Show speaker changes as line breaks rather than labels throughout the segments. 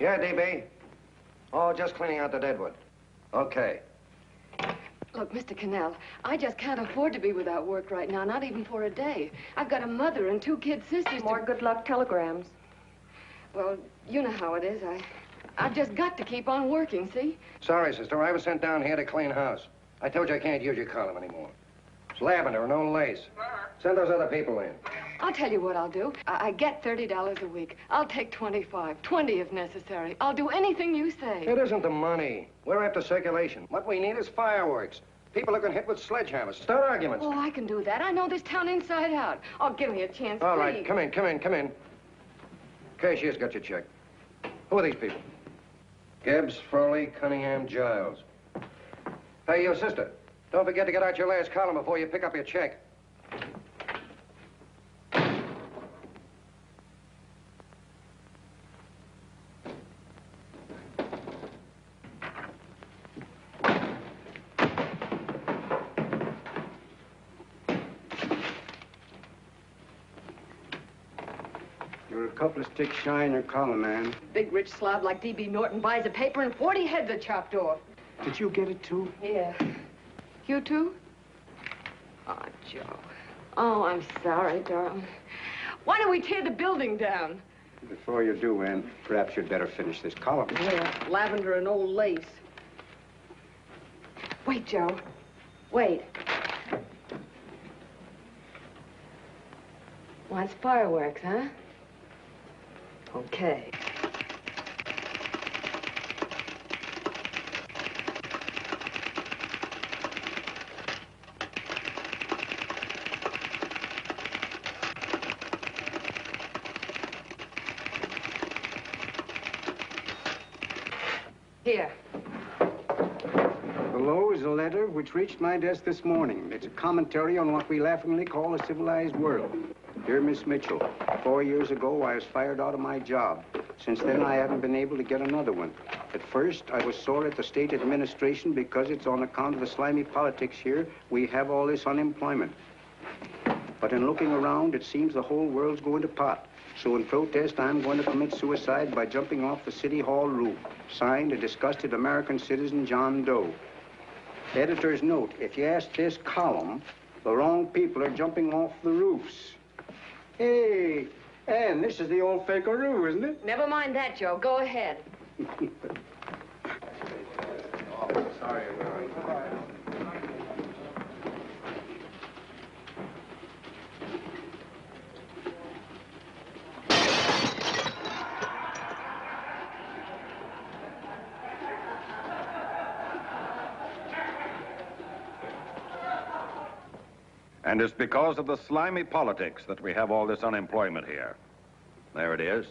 Yeah, DB. Oh, just cleaning out the deadwood. Okay.
Look, Mr. Cannell, I just can't afford to be without work right now, not even for a day. I've got a mother and 2 kid sisters.
More good luck telegrams.
Well, you know how it is. I've just got to keep on working, see?
Sorry, sister. I was sent down here to clean house. I told you I can't use your column anymore. It's lavender and old lace. Send those other people in.
I'll tell you what I'll do. I get $30 a week. I'll take 25, 20 if necessary. I'll do anything you say.
It isn't the money. We're after circulation. What we need is fireworks. People are going to hit with sledgehammers. Start arguments.
Oh, I can do that. I know this town inside out. Oh, give me a chance,
All
please.
right, come in. Cashier's got your check. Who are these people? Gibbs, Froley, Cunningham, Giles. Hey, you sister. Don't forget to get out your last column before you pick up your check.
You're a couple of sticks shy in your column, man.
Big rich slob like D.B. Norton buys a paper and 40 heads are chopped off.
Did you get it, too?
Yeah. You too? Oh, Joe. Oh, I'm sorry, darling. Why don't we tear the building down?
Before you do, Ann, perhaps you'd better finish this column.
Yeah, lavender and old lace. Wait, Joe. Wait. Wants fireworks, huh? Okay. Here.
Below is a letter which reached my desk this morning. It's a commentary on what we laughingly call a civilized world. Dear Miss Mitchell, 4 years ago, I was fired out of my job. Since then, I haven't been able to get another one. At first, I was sore at the state administration because it's on account of the slimy politics here we have all this unemployment. But in looking around, it seems the whole world's going to pot. So in protest, I'm going to commit suicide by jumping off the City Hall roof. Signed, a disgusted American citizen, John Doe. Editor's note, if you ask this column, the wrong people are jumping off the roofs. Hey, Ann, this is the old Fakeroo, isn't it?
Never mind that, Joe. Go ahead.
Sorry,
And it's because of the slimy politics that we have all this unemployment here. There it is.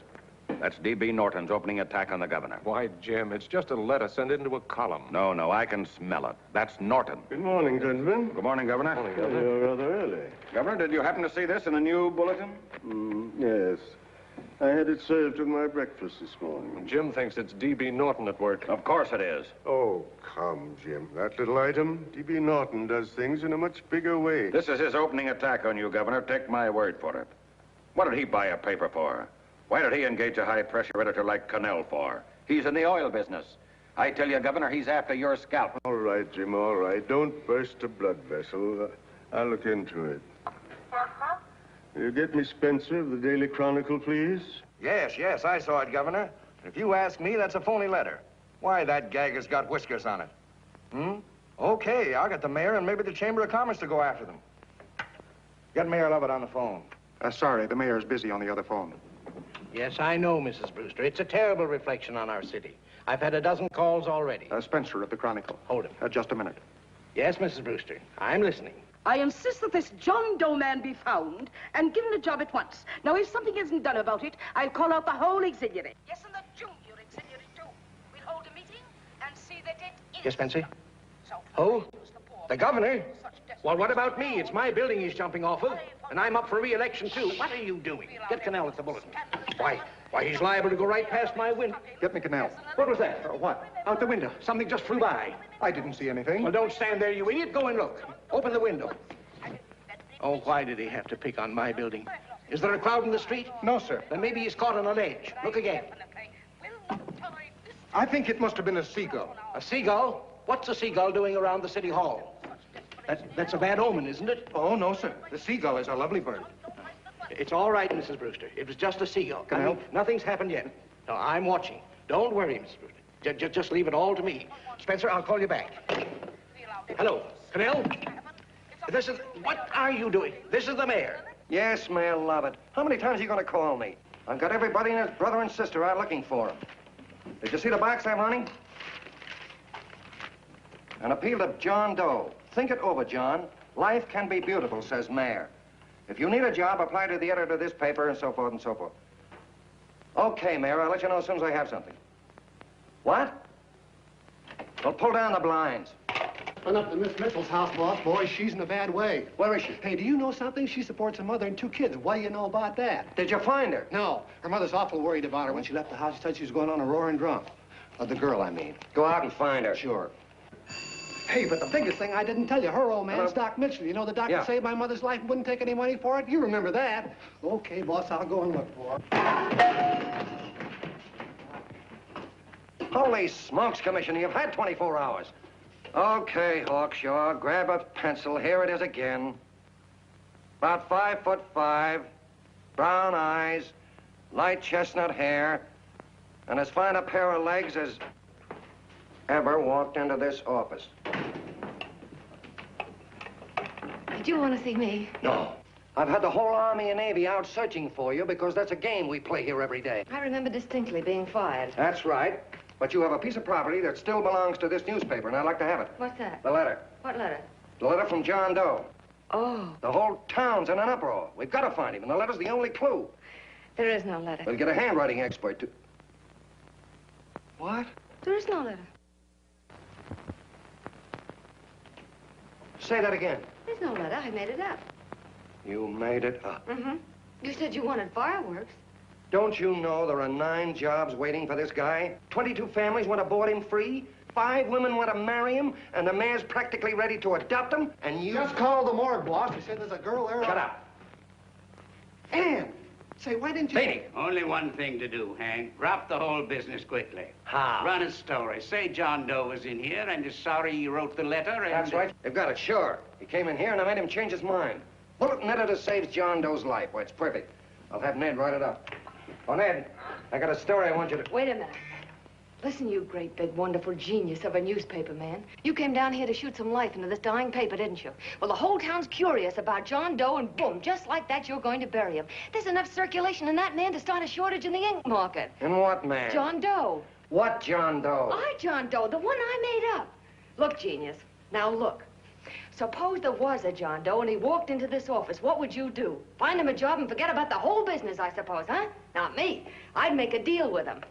That's D.B. Norton's opening attack on the governor.
Why, Jim, it's just a letter sent into a column.
No, I can smell it. That's Norton.
Good morning, gentlemen.
Good morning, Governor.
Morning, Governor.
You're rather early.
Governor, did you happen to see this in the new bulletin?
Yes. I had it served with my breakfast this morning.
Jim thinks it's D.B. Norton at work.
Of course it is.
Oh, come, Jim. That little item, D.B. Norton does things in a much bigger way.
This is his opening attack on you, Governor. Take my word for it. What did he buy a paper for? Why did he engage a high-pressure editor like Cannell for? He's in the oil business. I tell you, Governor, he's after your scalp.
All right, Jim, all right. Don't burst a blood vessel. I'll look into it. Will you get me Spencer of the Daily Chronicle, please?
Yes, I saw it, Governor. If you ask me, that's a phony letter. Why, that gagger's got whiskers on it. Okay, I'll get the mayor and maybe the Chamber of Commerce to go after them. Get Mayor Lovett on the phone.
Sorry, the mayor's busy on the other phone.
Yes, I know, Mrs. Brewster. It's a terrible reflection on our city. I've had a dozen calls already.
Spencer of the Chronicle.
Hold him.
Just a minute.
Yes, Mrs. Brewster. I'm listening.
I insist that this John Doe man be found and given a job at once. Now, if something isn't done about it, I'll call out the whole auxiliary. Yes, and the junior auxiliary, too. We'll hold a meeting and see that it is.
Yes, Spencer?
So,
Who? The governor? Well, what about me? It's my building he's jumping off of, and I'm up for re-election, too. What are you doing? Get Cannell at the bulletin. Why, he's liable to go right past my window.
Get me Cannell.
What was that?
What?
Out the window. Something just flew by.
I didn't see anything.
Well, don't stand there, you idiot. Go and look. Open the window. Oh, why did he have to pick on my building? Is there a crowd in the street?
No, sir.
Then maybe he's caught on a ledge. Look again.
I think it must have been a seagull.
A seagull? What's a seagull doing around the city hall? That's a bad omen, isn't it?
Oh, no, sir. The seagull is a lovely bird.
It's all right, Mrs. Brewster. It was just a seagull.
Can I help?
Nothing's happened yet. No, I'm watching. Don't worry, Mrs. Brewster. Just leave it all to me. Spencer, I'll call you back. Hello, Canal? What are you doing? This is the mayor.
Yes, Mayor Lovett. How many times are you going to call me? I've got everybody and his brother and sister out looking for him. Did you see the box I'm running? An appeal to John Doe. Think it over, John. Life can be beautiful, says Mayor. If you need a job, apply to the editor of this paper and so forth and so forth. Okay, Mayor, I'll let you know as soon as I have something. What? Well, pull down the blinds.
Run up to Miss Mitchell's house, boss. Boy, she's in a bad way.
Where is she?
Hey, do you know something? She supports a mother and 2 kids. What do you know about that?
Did you find her?
No. Her mother's awful worried about her. When she left the house, she said she was going on a roaring drunk. The girl, I mean.
Go out and find her.
Sure. Hey, but the biggest thing I didn't tell you, her old man's Doc Mitchell. You know the doctor saved my mother's life and wouldn't take any money for it? You remember that. Okay, boss, I'll go and look for her.
Holy smokes, Commissioner, you've had 24 hours. Okay, Hawkshaw, grab a pencil. Here it is again. About 5'5", brown eyes, light chestnut hair, and as fine a pair of legs as ever walked into this office.
Did you want to see me?
No. I've had the whole Army and Navy out searching for you because that's a game we play here every day.
I remember distinctly being fired.
That's right. But you have a piece of property that still belongs to this newspaper, and I'd like to have it.
What's that?
The letter.
What letter?
The letter from John Doe.
Oh,
The whole town's in an uproar. We've got to find him, and the letter's the only clue.
there is no letter.
We'll get a handwriting expert to... What?
There is no letter.
Say that again.
There's no letter. I made it up.
You made it up.
Mm-hmm. You said you wanted fireworks.
Don't you know there are 9 jobs waiting for this guy? 22 families want to board him free. 5 women want to marry him, and the mayor's practically ready to adopt him, and you...
Just called the morgue, boss. He said there's a girl there.
Shut up.
Ann! Say, why didn't you...
Beatty.
Only one thing to do, Hank. Drop the whole business quickly.
How?
Run a story. Say John Doe was in here and is sorry he wrote the letter and...
That's right. They've got it, sure. He came in here, and I made him change his mind. Bulletin editor saves John Doe's life. Why, it's perfect. I'll have Ned write it up. Oh, Ned, I got a story I want you to...
Wait a minute. Listen, you great, big, wonderful genius of a newspaper man. You came down here to shoot some life into this dying paper, didn't you? Well, the whole town's curious about John Doe, and boom, just like that, you're going to bury him. There's enough circulation in that man to start a shortage in the ink market.
In what man?
John Doe.
What John Doe?
John Doe, the one I made up. Look, genius, now look. Suppose there was a John Doe and he walked into this office. What would you do? Find him a job and forget about the whole business, I suppose, huh? Not me. I'd make a deal with him.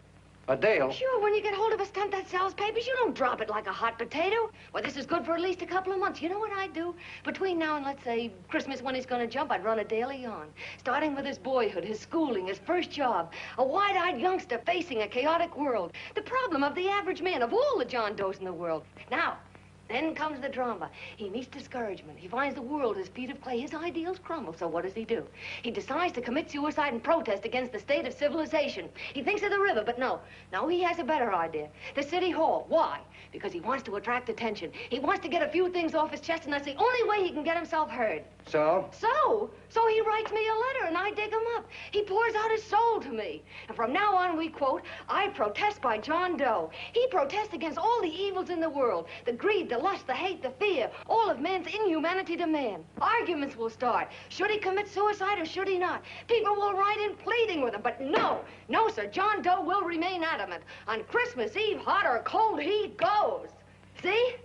A deal?
Sure, when you get hold of a stunt that sells papers, you don't drop it like a hot potato. Well, this is good for at least a couple of months. You know what I'd do? Between now and, let's say, Christmas when he's going to jump, I'd run a daily on. Starting with his boyhood, his schooling, his first job. A wide-eyed youngster facing a chaotic world. The problem of the average man, of all the John Does in the world. Now, then comes the drama. He meets discouragement. He finds the world his feet of clay. His ideals crumble. So what does he do? He decides to commit suicide and protest against the state of civilization. He thinks of the river, but no. No, he has a better idea. The city hall. Why? Because he wants to attract attention. He wants to get a few things off his chest, and that's the only way he can get himself heard.
So?
So he writes me a letter, and I dig him up. He pours out his soul to me. And from now on, we quote, I protest by John Doe. He protests against all the evils in the world. The greed, the lust, the hate, the fear. All of man's inhumanity to man. Arguments will start. Should he commit suicide or should he not? People will write in pleading with him. But no, sir, John Doe will remain adamant. On Christmas Eve, hot or cold, he goes. See?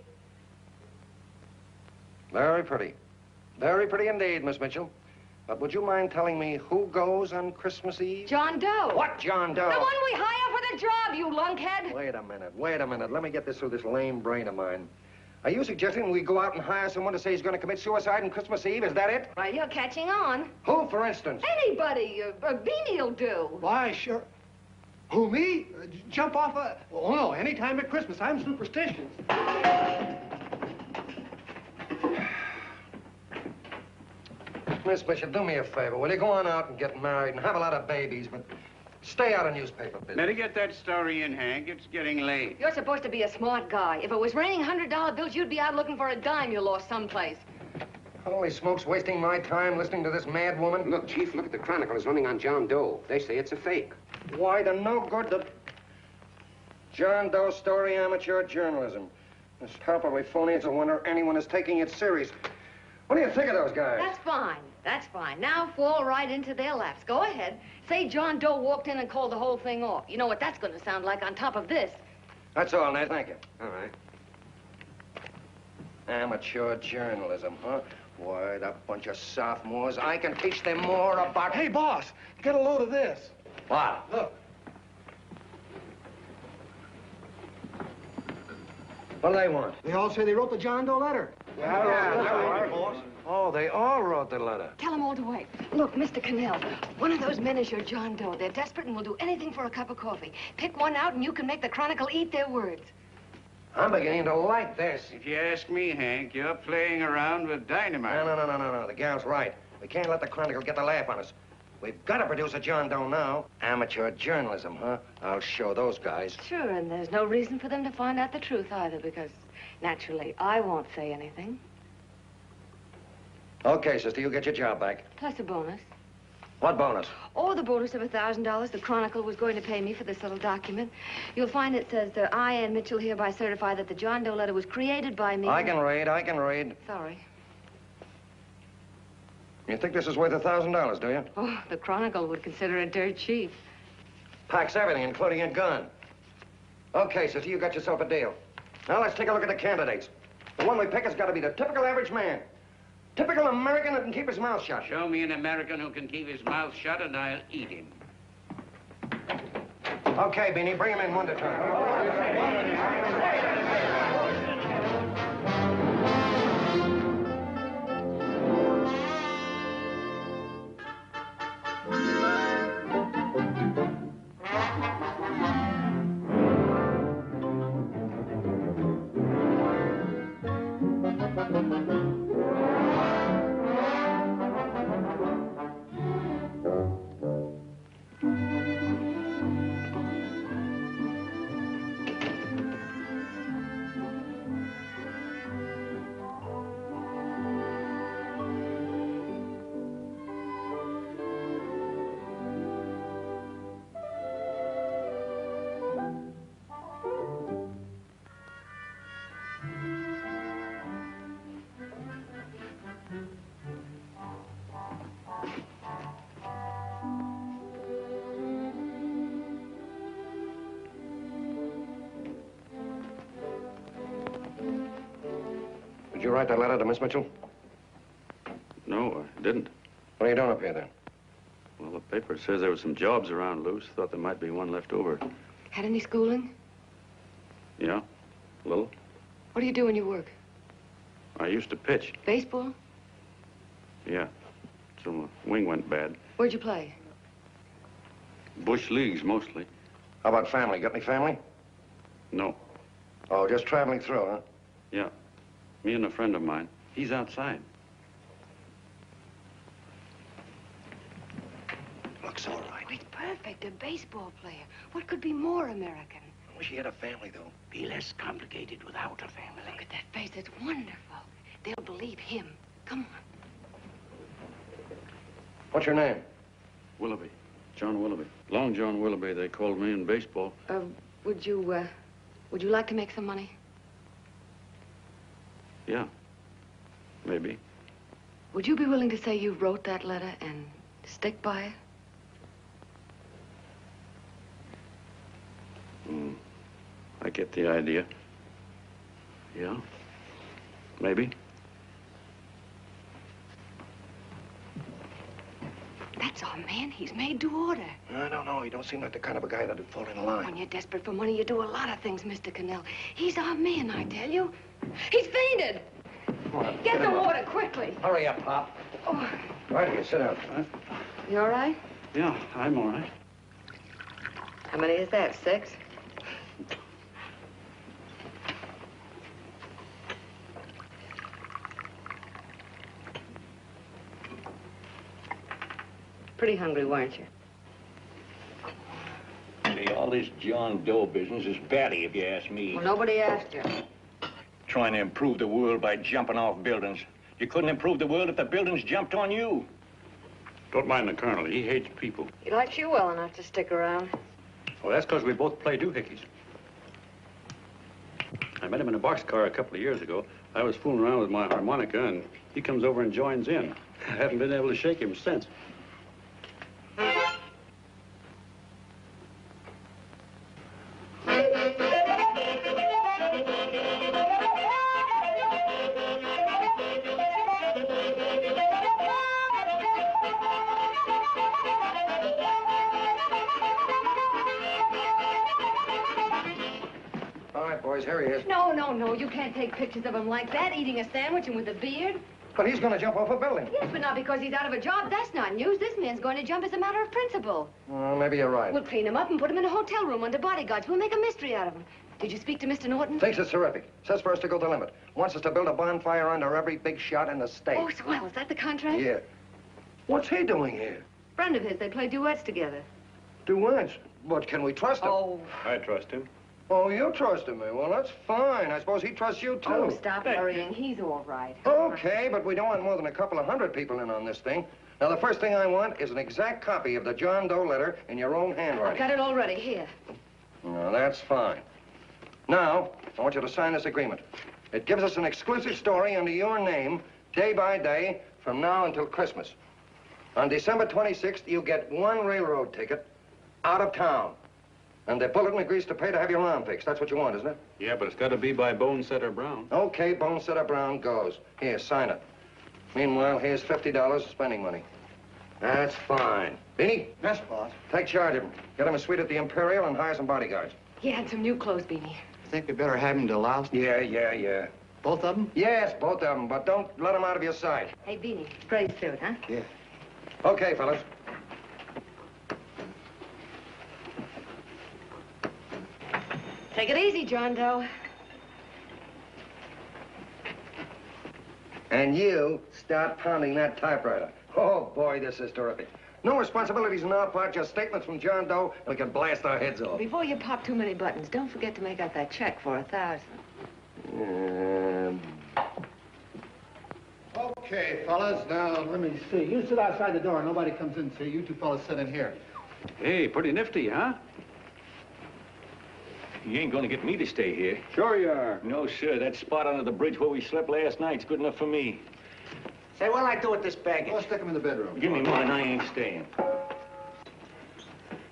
Very pretty. Very pretty indeed, Miss Mitchell. But would you mind telling me who goes on Christmas Eve?
John Doe.
What John Doe?
The one we hire for the job, you lunkhead.
Wait a minute. Let me get this through this lame brain of mine. Are you suggesting we go out and hire someone to say he's going to commit suicide on Christmas Eve? Is that it?
Well, you're catching on.
Who, for instance?
Anybody. Beanie'll do.
Why, sure. Who, me? Jump off a... Oh, no, any time at Christmas. I'm superstitious.
Miss Bishop, do me a favor. Will you go on out and get married and have a lot of babies, but
Stay out of newspaper business.
Better get that story in, Hank. It's getting late.
You're supposed to be a smart guy. If it was raining $100 bills, you'd be out looking for a dime you lost someplace.
Holy smokes, wasting my time listening to this mad woman.
Look, Chief, look at the Chronicle. It's running on John Doe. They say it's a fake.
Why the no good the John Doe story, amateur journalism. It's palpably phony. It's a wonder anyone is taking it serious. What do you think of those guys?
That's fine. That's fine. Now fall right into their laps. Go ahead. Say John Doe walked in and called the whole thing off. You know what that's going to sound like on top of this.
That's all, Ned. Thank you. All right. Amateur journalism, huh? Why, that bunch of sophomores. I can teach them more about...
Hey, boss, get a load of this.
What?
Look.
What do they want?
They all say they wrote the John Doe letter.
Oh, they all wrote the letter.
Tell them all to wait. Look, Mr. Cannell, one of those men is your John Doe. They're desperate and will do anything for a cup of coffee. Pick one out and you can make the Chronicle eat their words.
I'm beginning to like this.
If you ask me, Hank, you're playing around with dynamite.
No. The gal's right. We can't let the Chronicle get the laugh on us. We've got to produce a John Doe now. Amateur journalism, huh? I'll show those guys.
Sure, and there's no reason for them to find out the truth either, because naturally, I won't say anything.
Okay, sister, you get your job back.
Plus a bonus.
What bonus?
Oh, the bonus of $1,000 the Chronicle was going to pay me for this little document. You'll find it says, I, Ann Mitchell, hereby certify that the John Doe letter was created by me.
I can read.
Sorry.
You think this is worth $1,000, do you?
Oh, the Chronicle would consider it dirt cheap.
Packs everything, including a gun. Okay, sister, you got yourself a deal. Now let's take a look at the candidates. The one we pick has got to be the typical average man. Typical American who can keep his mouth shut.
Show me an American who can keep his mouth shut and I'll eat him.
Okay, Beanie, bring him in one at a time. Did you write that letter to Miss Mitchell?
No, I didn't.
What are you doing up here, then?
Well, the paper says there were some jobs around loose. Thought there might be one left over.
Had any schooling?
Yeah, a little.
What do you do when you work?
I used to pitch.
Baseball?
Yeah, till my wing went bad.
Where'd you play?
Bush leagues, mostly.
How about family? Got any family?
No.
Oh, just traveling through, huh?
Yeah, me and a friend of mine. He's outside.
Looks all right.
It's perfect, a baseball player. What could be more American?
I wish he had a family, though.
Be less complicated without a family.
Look at that face, it's wonderful. They'll believe him. Come on.
What's your name?
Willoughby. John Willoughby. Long John Willoughby, they called me in baseball.
Would you like to make some money?
Yeah, maybe.
Would you be willing to say you wrote that letter and stick by it?
I get the idea. Yeah, maybe.
That's our man. He's made to order.
I don't know. He don't seem like the kind of a guy that'd fall in line.
When you're desperate for money, you do a lot of things, Mr. Cannell. He's our man, I tell you. He's fainted.
Come on,
Get the water, quickly.
Hurry up, Pop.
Oh.
Right here, sit down.
You all right?
Yeah, I'm all right.
How many is that, 6? Pretty hungry, weren't you?
Hey, all this John Doe business is batty, if you ask me.
Well, nobody asked you.
Trying to improve the world by jumping off buildings. You couldn't improve the world if the buildings jumped on you.
Don't mind the colonel. He hates people.
He likes you well enough to stick around.
Well, that's because we both play doohickeys. I met him in a boxcar a couple of years ago. I was fooling around with my harmonica, and he comes over and joins in. I haven't been able to shake him since.
Here he is.
No, you can't take pictures of him like that, eating a sandwich and with a beard.
But he's going to jump off a building.
Yes, but not because he's out of a job. That's not news. This man's going to jump as a matter of principle.
Well, maybe you're right.
We'll clean him up and put him in a hotel room under bodyguards. We'll make a mystery out of him. Did you speak to Mr. Norton?
Thinks it's terrific. Says for us to go the limit. Wants us to build a bonfire under every big shot in the state.
Oh, swell. Is that the contract?
Yeah. What's he doing here?
Friend of his. They play duets together.
Duets? But can we trust him?
Oh.
I trust him.
Oh, you trust him, eh? Well, that's fine. I suppose he trusts you, too.
Oh, stop worrying. He's all right.
Okay, but we don't want more than a couple of hundred people in on this thing. Now, the first thing I want is an exact copy of the John Doe letter in your own handwriting.
I've got it already. Here.
No, that's fine. Now, I want you to sign this agreement. It gives us an exclusive story under your name, day by day, from now until Christmas. On December 26th, you get one railroad ticket out of town. And the bulletin agrees to pay to have your arm fixed. That's what you want, isn't it?
Yeah, but it's got to be by Bonesetter Brown.
Okay, Bonesetter Brown goes. Here, sign it. Meanwhile, here's $50 of spending money. That's fine. Beanie?
Yes, boss.
Take charge of him. Get him a suite at the Imperial and hire some bodyguards.
He had some new clothes, Beanie.
Think we better have him deloused?
Yeah.
Both of them?
Yes, both of them, but don't let them out of your sight.
Hey, Beanie, gray suit, huh?
Yeah.
Okay, fellas.
Take it easy, John Doe.
And you start pounding that typewriter. Oh, boy, this is terrific. No responsibilities on our part, just statements from John Doe, and we can blast our heads off.
Before you pop too many buttons, don't forget to make out that check for $1,000.
Okay, fellas, now, let me see. You sit outside the door. Nobody comes in, see? You two fellas sit in here.
Hey, pretty nifty, huh?
You ain't gonna get me to stay here.
Sure you are.
No, sir. That spot under the bridge where we slept last night's good enough for me.
Say, what'll I do with this baggage?
Well, stick him in the bedroom.
Give me mine. I ain't staying.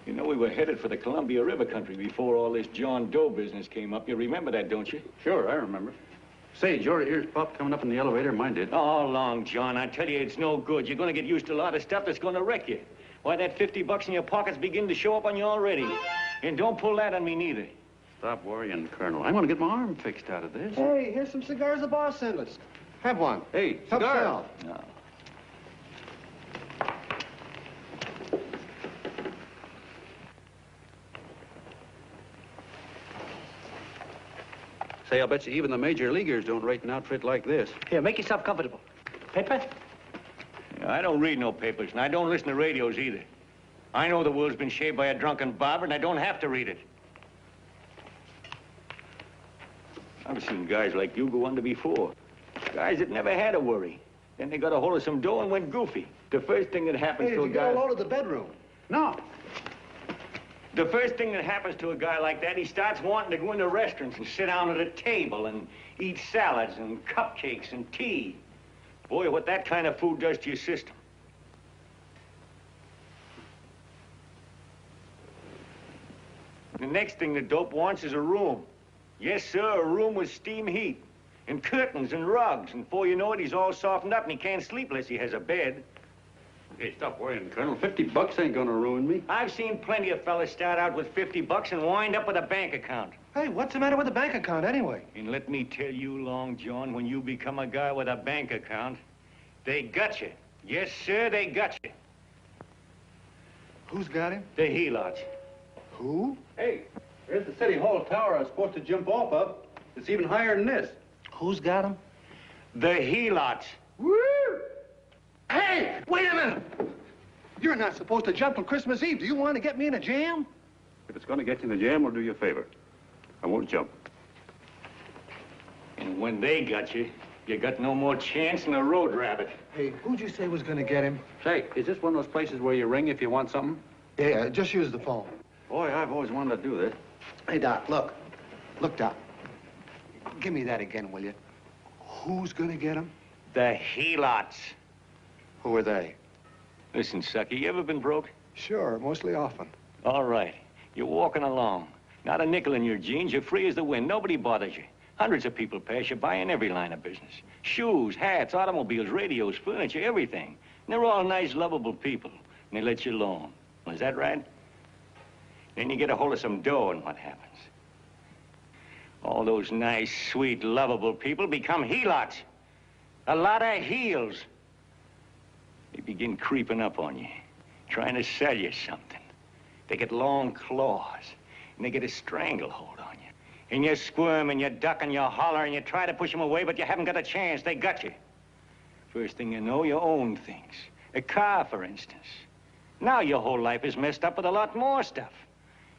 You know, we were headed for the Columbia River country before all this John Doe business came up. You remember that, don't you?
Sure, I remember. Say, your ears popped coming up in the elevator. Mine did.
All along, John. I tell you, it's no good. You're gonna get used to a lot of stuff that's gonna wreck you. Why, that $50 in your pocket's beginning to show up on you already. And don't pull that on me, neither.
Stop worrying, Colonel. I'm going to get my arm fixed out of this.
Hey, here's some cigars the boss sent us. Have one.
Hey,
Help
cigars.
yourself.
No.
Say, I'll bet you even the major leaguers don't rate an outfit like this.
Here, make yourself comfortable. Paper?
I don't read no papers, and I don't listen to radios either. I know the world's been shaped by a drunken barber, and I don't have to read it. I've seen guys like you go under before. Guys that never had a worry. Then they got a hold of some dough and went goofy. The first thing that happens
Hey,
to a
did you
guy...
get a load of the bedroom?
No.
The first thing that happens to a guy like that, he starts wanting to go into restaurants and sit down at a table and eat salads and cupcakes and tea. Boy, what that kind of food does to your system. The next thing the dope wants is a room. Yes, sir, a room with steam heat and curtains and rugs. And before you know it, he's all softened up and he can't sleep unless he has a bed.
Hey, stop worrying, Colonel. $50 ain't gonna ruin me.
I've seen plenty of fellas start out with $50 and wind up with a bank account.
Hey, what's the matter with the bank account, anyway?
And let me tell you, Long John, when you become a guy with a bank account, they got you. Yes, sir, they got you.
Who's got him?
The helots.
Who?
Hey, there's the City Hall tower I was supposed to jump off of. It's even higher than this.
Who's got him?
The helots.
Woo! Hey, wait a minute! You're not supposed to jump on Christmas Eve. Do you want to get me in a jam?
If it's going to get you in the jam, we'll do you a favor. I won't jump.
And when they got you, you got no more chance than a road rabbit.
Hey, who'd you say was gonna get him?
Say, is this one of those places where you ring if you want something?
Yeah, just use the phone.
Boy, I've always wanted to do this.
Hey, Doc, look. Look, Doc. Give me that again, will you? Who's gonna get him?
The helots.
Who are they?
Listen, sucker, you ever been broke?
Sure, mostly often.
All right. You're walking along. Not a nickel in your jeans. You're free as the wind. Nobody bothers you. Hundreds of people pass you by in every line of business. Shoes, hats, automobiles, radios, furniture, everything. And they're all nice, lovable people. And they let you alone. Is that right? Then you get a hold of some dough, and what happens? All those nice, sweet, lovable people become helots. A lot of heels. They begin creeping up on you, trying to sell you something. They get long claws, and they get a stranglehold on you. And you squirm, and you duck, and you holler, and you try to push them away, but you haven't got a chance. They got you. First thing you know, you own things. A car, for instance. Now your whole life is messed up with a lot more stuff.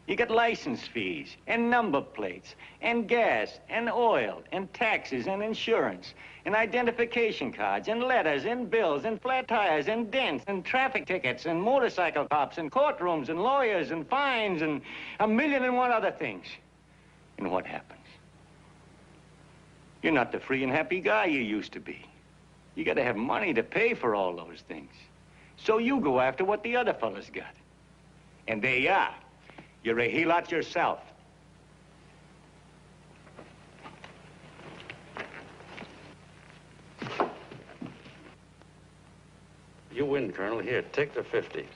You get license fees, and number plates, and gas, and oil, and taxes, and insurance, and identification cards, and letters, and bills, and flat tires, and dents, and traffic tickets, and motorcycle cops, and courtrooms, and lawyers, and fines, and 1,000,001 other things. And what happens? You're not the free and happy guy you used to be. You gotta have money to pay for all those things. So you go after what the other fellas got. And there you are. You're a helot yourself.
You win, Colonel. Here, take the 50.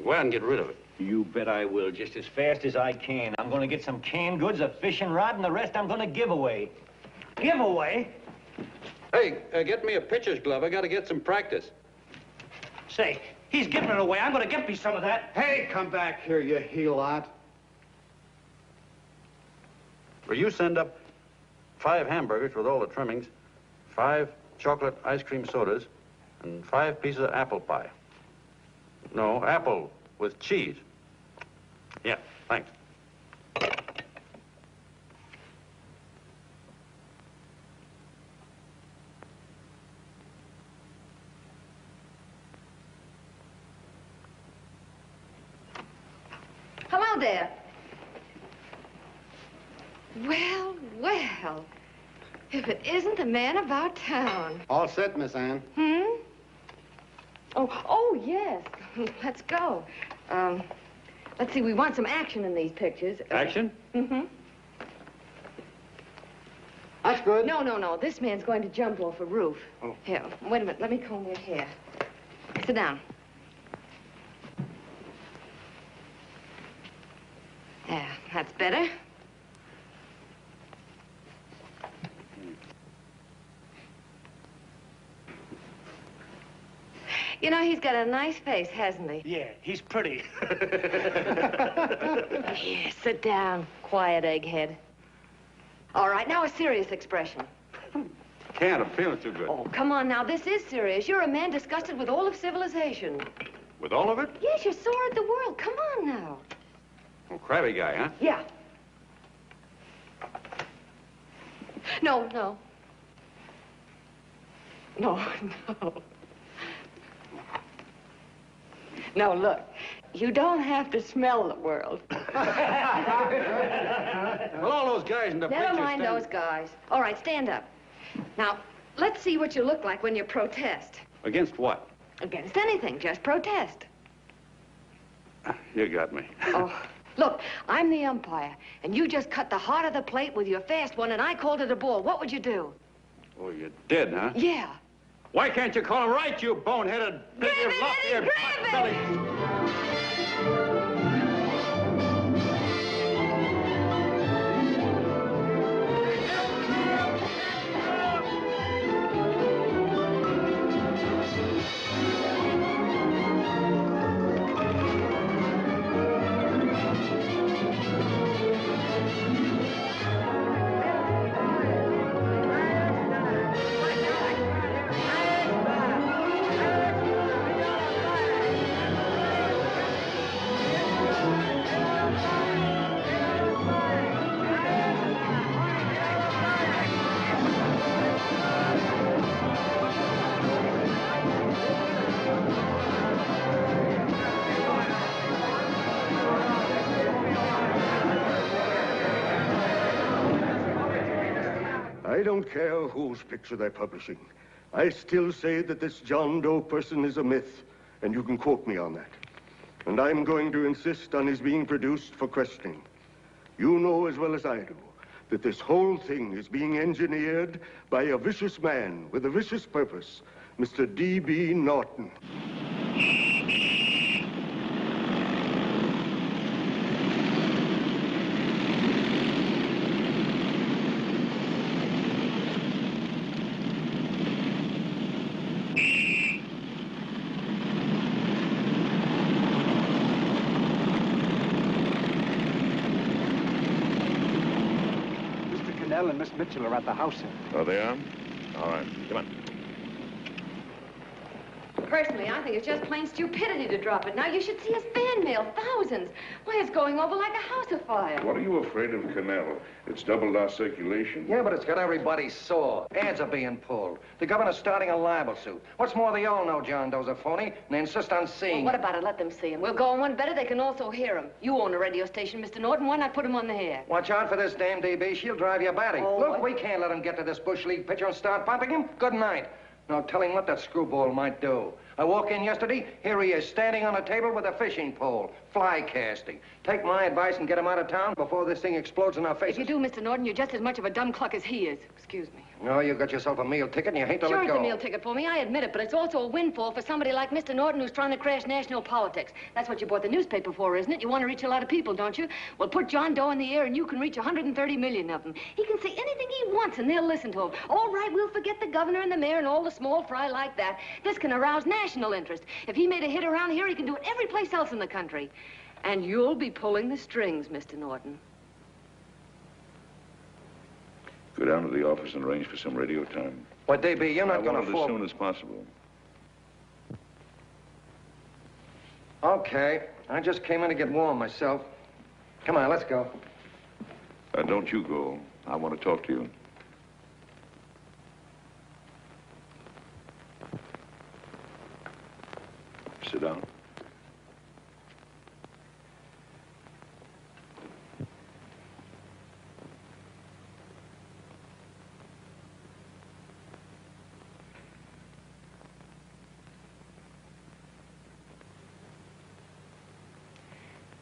Go out and get rid of it.
You bet I will, just as fast as I can. I'm gonna get some canned goods, a fishing rod, and the rest I'm gonna give away. Give away?
Hey, get me a pitcher's glove. I gotta get some practice.
Say, he's giving it away. I'm gonna get me some of that.
Hey, come back here, you helot.
Will you send up 5 hamburgers with all the trimmings, 5 chocolate ice cream sodas, and 5 pieces of apple pie? No, apple with cheese. Yeah, thanks.
Hello there. Well, well. If it isn't the man about town.
All set, Miss Ann.
Oh, yes. Let's go. Let's see, we want some action in these pictures.
Action?
Mm-hmm.
That's good.
No. This man's going to jump off a roof.
Oh.
Here, wait a minute. Let me comb your hair. Sit down. Yeah, that's better. You know, he's got a nice face, hasn't he?
Yeah, he's pretty.
Here, sit down, quiet egghead. All right, now a serious expression.
Can't. I'm feeling too good.
Oh, come on now, this is serious. You're a man disgusted with all of civilization.
With all of it?
Yes, you're sore at the world. Come on now.
Oh, crabby guy, huh?
Yeah. No. No, look. You don't have to smell the world.
Well, all those guys in the
Never
picture
mind
stand...
those guys. All right, stand up. Now, let's see what you look like when you protest.
Against what?
Against anything, just protest.
You got me.
Oh, look, I'm the umpire, and you just cut the heart of the plate with your fast one, and I called it a ball. What would you do?
Oh, you did, huh?
Yeah.
Why can't you call him right, you boneheaded...
Grab it, Eddie, grab it!
I don't care whose picture they're publishing. I still say that this John Doe person is a myth, and you can quote me on that. And I'm going to insist on his being produced for questioning. You know as well as I do that this whole thing is being engineered by a vicious man with a vicious purpose, Mr. D.B. Norton.
And Miss Mitchell are at the house.
Oh, they are? All right, come on.
Personally, I think it's just plain stupidity to drop it. Now, you should see his fan mail, thousands. Why, it's going over like a house of fire.
What are you afraid of, Canal? It's doubled our circulation.
Yeah, but it's got everybody sore. Ads are being pulled. The governor's starting a libel suit. What's more, they all know John Doe's a phony, and they insist on seeing
Well, what about it? Let them see him. We'll go on one better. They can also hear him. You own a radio station, Mr. Norton. Why not put him on the air?
Watch out for this dame, DB. She'll drive you batty.
Oh,
Look,
what?
we can't let him get to this Bush League pitcher and start pumping him. Good night. Now, tell him what that screwball might do. I walk in yesterday, here he is, standing on a table with a fishing pole, fly casting. Take my advice and get him out of town before this thing explodes in our faces.
If you do, Mr. Norton, you're just as much of a dumb cluck as he is. Excuse me.
No, you got yourself a meal ticket and you hate to
Sure,
let go.
it's a meal ticket for me, I admit it, but it's also a windfall for somebody like Mr. Norton who's trying to crash national politics. That's what you bought the newspaper for, isn't it? You want to reach a lot of people, don't you? Well, put John Doe in the air and you can reach 130 million of them. He can say anything he wants and they'll listen to him. All right, we'll forget the governor and the mayor and all the small fry like that. This can arouse national interest. If he made a hit around here, he can do it every place else in the country. And you'll be pulling the strings, Mr. Norton.
Go down to the office and arrange for some radio time.
What, DB, you're not going to
I want it as soon as possible.
Okay. I just came in to get warm myself. Come on, let's go.
Don't you go. I want to talk to you. Sit down.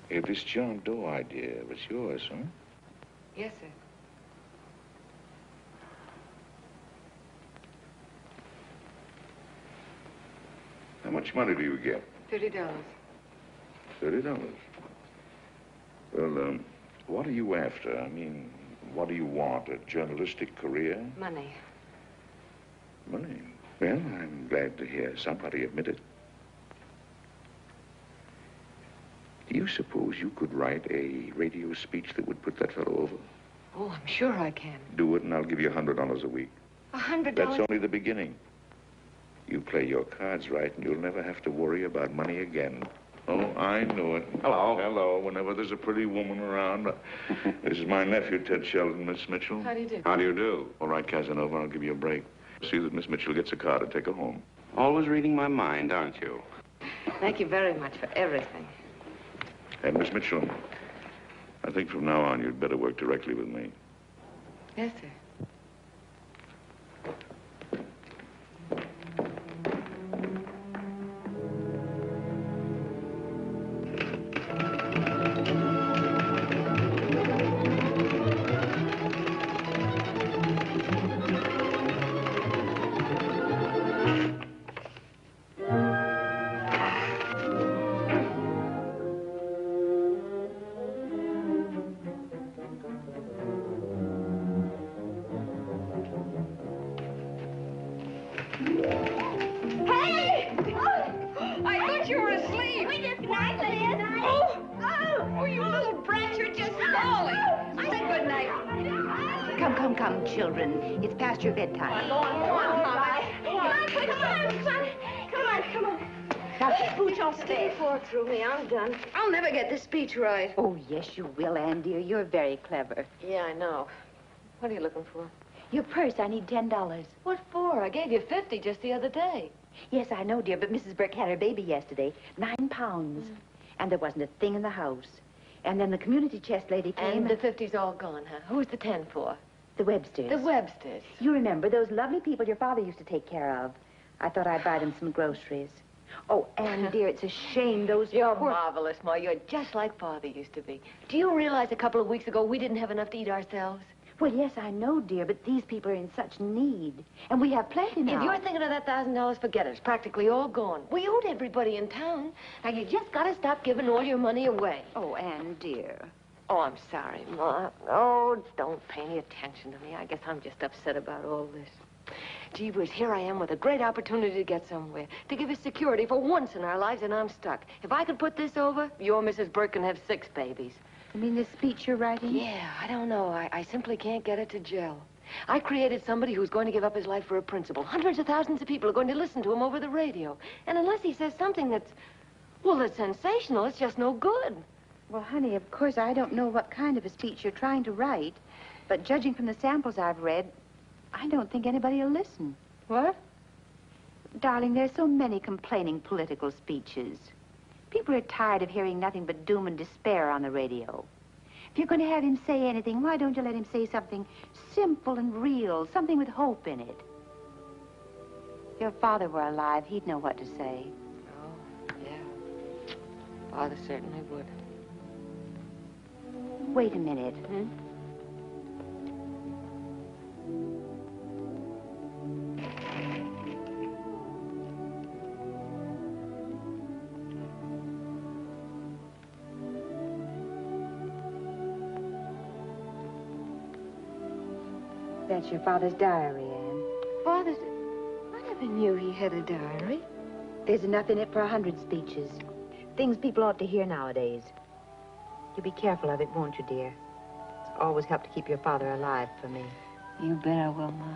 Hey, this John Doe idea was yours, huh?
Yes, sir.
How much money do you get?
$30.
$30. Well, what are you after? I mean, what do you want? A journalistic career?
Money.
Money? Well, I'm glad to hear somebody admit it. Do you suppose you could write a radio speech that would put that fellow over?
Oh, I'm sure I can.
Do it, and I'll give you $100 a week.
$100?
That's only the beginning. You play your cards right, and you'll never have to worry about money again. Oh, I know it.
Hello.
Hello. Whenever there's a pretty woman around. This is my nephew, Ted Sheldon, Miss Mitchell.
How do you do?
How do you do?
All right, Casanova, I'll give you a break. See that Miss Mitchell gets a car to take her home.
Always reading my mind, aren't you?
Thank you very much for everything.
And Miss Mitchell, I think from now on you'd better work directly with me.
Yes, sir.
Come, children. It's past your bedtime.
Go on, Mama. Come on.
Now, scooch off the
Stay forward through me. I'm done. I'll never get this speech right.
Oh, yes, you will, Ann, dear. You're very clever.
Yeah, I know. What are you looking for?
Your purse, I need $10.
What for? I gave you 50 just the other day.
Yes, I know, dear, but Mrs. Burke had her baby yesterday. 9 pounds. And there wasn't a thing in the house. And then the community chest lady came.
And the 50's all gone, huh? Who's the 10 for?
The Websters.
The Websters.
You remember those lovely people your father used to take care of. I thought I'd buy them some groceries. Oh, Anne, dear, it's a shame those...
You're marvelous, Ma. You're just like Father used to be. Do you realize a couple of weeks ago we didn't have enough to eat ourselves?
Well, yes, I know, dear, but these people are in such need. And we have plenty now.
If you're thinking of that $1,000, forget it. It's practically all gone. We owed everybody in town. Now, you just got to stop giving all your money away.
Oh, Anne, dear.
Oh, I'm sorry, Ma. Oh, don't pay any attention to me. I guess I'm just upset about all this. Gee whiz, here I am with a great opportunity to get somewhere, to give us security for once in our lives, and I'm stuck. If I could put this over, your Mrs. Burke can have 6 babies.
You mean this speech you're writing?
Yeah, I don't know. I simply can't get it to gel. I created somebody who's going to give up his life for a principle. Hundreds of thousands of people are going to listen to him over the radio. And unless he says something that's, well, that's sensational, it's just no good.
Well, honey, of course, I don't know what kind of a speech you're trying to write, but judging from the samples I've read, I don't think anybody will listen.
What?
Darling, there's so many complaining political speeches. People are tired of hearing nothing but doom and despair on the radio. If you're going to have him say anything, why don't you let him say something simple and real, something with hope in it? If your father were alive, he'd know what to say.
Oh, yeah. Father certainly would.
Wait a minute. That's your father's diary, Anne.
Father's... I never knew he had a diary.
There's enough in it for 100 speeches. Things people ought to hear nowadays. You'll be careful of it, won't you, dear? It's always helped to keep your father alive for me.
You bet I will, Ma.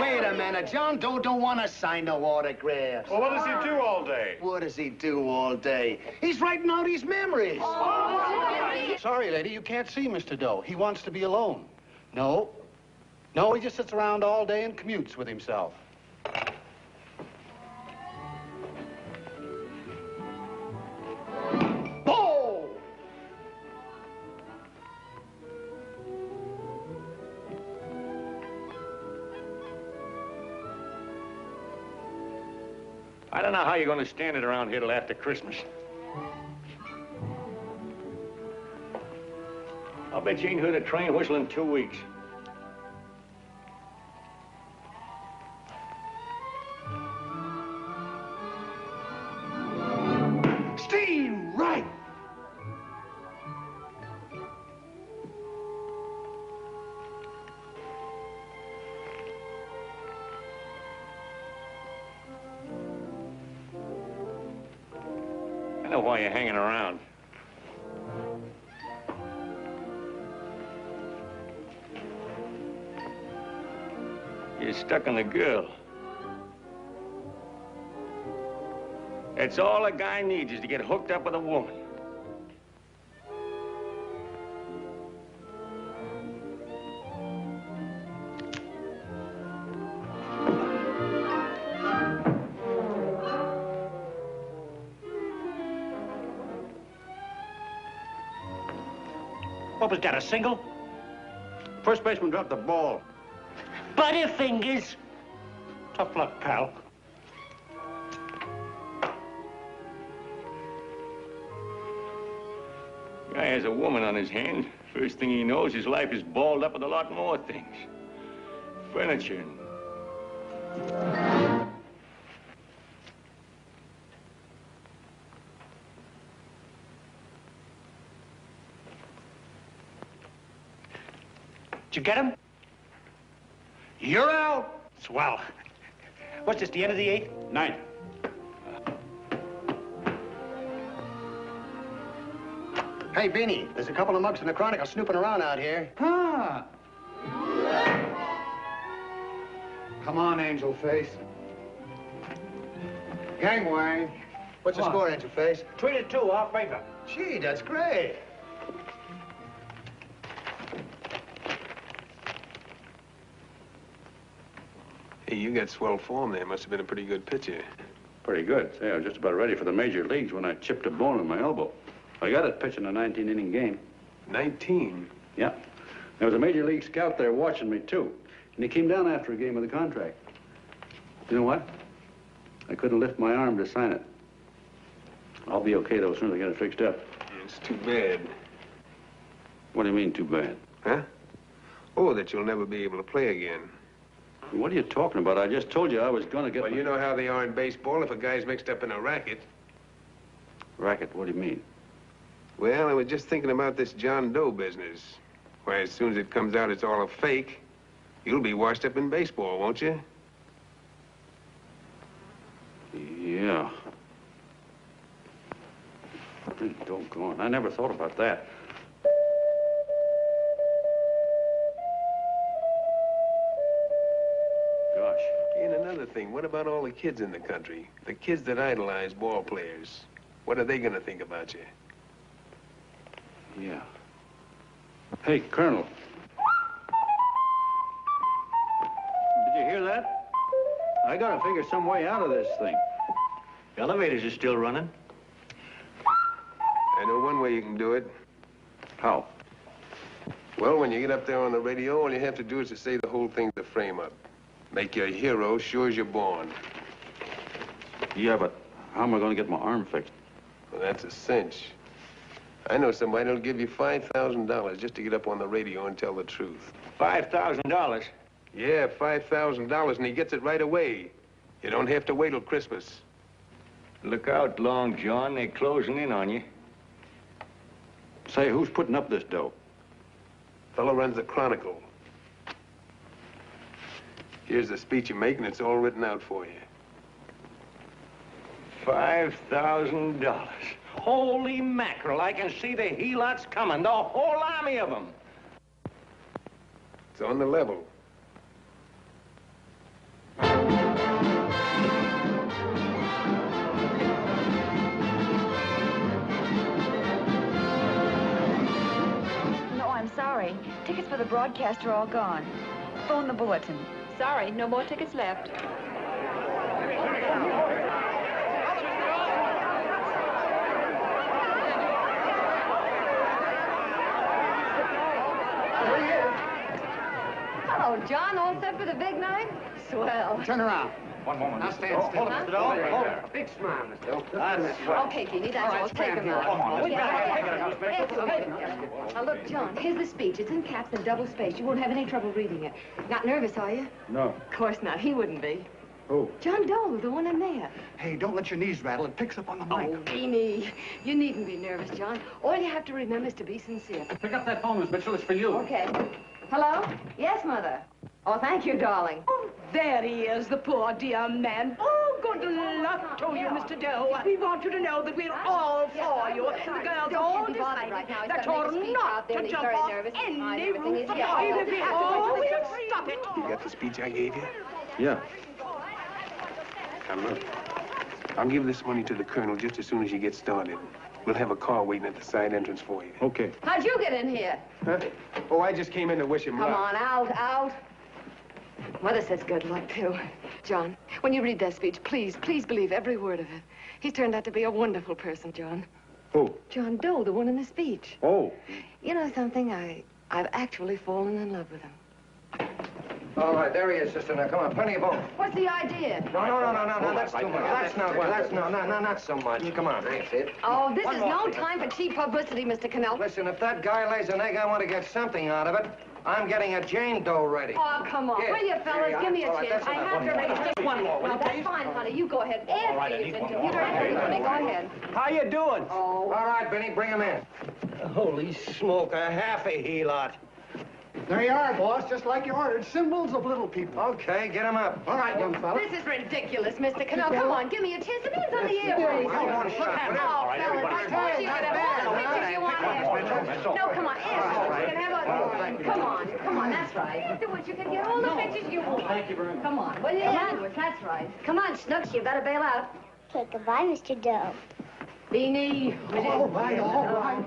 Wait a minute. John Doe don't want to sign no autographs.
Well, what does he do all day?
What does he do all day? He's writing out his memories.
Sorry, lady, you can't see Mr. Doe. He wants to be alone. No. No, he just sits around all day and commutes with himself.
Oh!
I don't know how you're going to stand it around here till after Christmas. I'll bet you ain't heard a train whistle in 2 weeks.
Steam, right!
I know why you're hanging around. You're stuck on the girl. That's all a guy needs is to get hooked up with a woman.
What was that, a single?
First baseman dropped the ball.
Butterfingers. Tough luck, pal.
Guy has a woman on his hands. First thing he knows, his life is balled up with a lot more things. Furniture.
Did you get him? You're out. Swell. What's this, the end of the 8th?
9th.
Hey, Beanie, there's a couple of mugs from the Chronicle snooping around out here.
Huh. Come on, Angel Face.
Gangway. What's the score, Angel Face?
3-2, our favor.
Gee, that's great.
Hey, you got swell form there. Must have been a pretty good pitcher.
Pretty good. Say, I was just about ready for the major leagues when I chipped a bone in my elbow. I got it pitching a 19-inning game.
19?
Yeah. There was a major league scout there watching me, too. And he came down after a game of the contract. You know what? I couldn't lift my arm to sign it. I'll be okay, though, as soon as I get it fixed up.
It's too bad.
What do you mean, too bad?
Huh? Oh, that you'll never be able to play again.
What are you talking about? I just told you I was going to get...
Well, you know how they are in baseball if a guy's mixed up in a racket.
Racket? What do you mean?
Well, I was just thinking about this John Doe business. Why, as soon as it comes out it's all a fake, you'll be washed up in baseball, won't you?
Yeah. Really doggone. I never thought about that. Gosh.
And another thing, what about all the kids in the country? The kids that idolize ball players. What are they gonna think about you?
Yeah. Hey, Colonel. Did you hear that? I gotta figure some way out of this thing.
Elevators are still running.
I know one way you can do it.
How?
Well, when you get up there on the radio, all you have to do is to say the whole thing's a frame-up. Make you a hero sure as you're born.
Yeah, but how am I gonna get my arm fixed?
Well, that's a cinch. I know somebody that'll give you $5,000 just to get up on the radio and tell the truth.
$5,000?
Yeah, $5,000, and he gets it right away. You don't have to wait till Christmas.
Look out, Long John. They're closing in on you.
Say, who's putting up this dough?
Fellow runs the Chronicle. Here's the speech you make, and it's all written out for you.
$5,000. Holy mackerel, I can see the helots coming, the whole army of them.
It's on the level.
No, I'm sorry. Tickets for the broadcast are all gone. Phone the bulletin. Sorry, no more tickets left.
Hello, John. All set for the big night? Swell.
Turn around.
One moment.
Now stand still.
Hold it, Mr. Doe. Hold it.
A big smile, Mr. Doe.
That's right.
Okay, Beanie, that's all.
right,
Take him now.
Come on, let's
Now, look, John, here's the speech. It's in caps and double spaced. You won't have any trouble reading it. Not nervous, are you?
No.
Of course not. He wouldn't be.
Who?
John Doe, the one in there.
Hey, don't let your knees rattle. It picks up on the mic.
Oh, Beanie, you needn't be nervous, John. All you have to remember is to be sincere.
Pick up that phone, Miss Mitchell. It's for you.
Okay. Hello? Yes, Mother. Oh, thank you, darling.
Oh, there he is, the poor dear man. Oh, good luck to you, Mr. Doe. We want you to know that we're all for you. The girls all decided that you're not to jump off any roof at all. Oh, we'll stop it.
You got the speech I gave you?
Yeah.
Now, look. I'll give this money to the colonel just as soon as you get started. We'll have a car waiting at the side entrance for you.
Okay.
How'd you get in here?
Huh? Oh, I just came in to wish him luck.
Come on, out. Mother says good luck, too. John, when you read that speech, please believe every word of it. He's turned out to be a wonderful person, John.
Who?
John Doe, the one in the speech.
Oh.
You know something? I've actually fallen in love with him.
All right, there he is, sister. Now, come on, plenty of both.
What's the idea?
No, that's too much. Not so much. Come on, that's it.
Oh, this is no time for cheap publicity, Mr. Cannell.
Listen, if that guy lays an egg, I want to get something out of it. I'm getting a Jane Doe ready.
Oh, come on.
Here.
Will you, fellas?
Here you
Give me a
are. All right,
chance.
that's
I
enough.
have to raise just one more. Well, that's fine, honey. You go ahead. After you can computer and everybody, go ahead.
How you doing?
Oh.
All right, Benny, bring him in.
Holy smoke, a half a helot.
There you are, boss, just like you ordered. Symbols of little people.
Okay, get him up.
All right, young fella.
This is ridiculous, Mr. Cannell. Come on, give me a chance. The man's on the air.
Well, one shot.
Oh, fellas, I suppose you can have all the pictures you want afterwards. No, come on, afterwards. You can have a... Come on, that's right. Afterwards, you can get all the pictures you want. Thank you very much. Come on, will you? Afterwards, that's right. Come on, Snooks, you better bail out.
Okay, goodbye, Mr. Doe.
Beanie.
All right.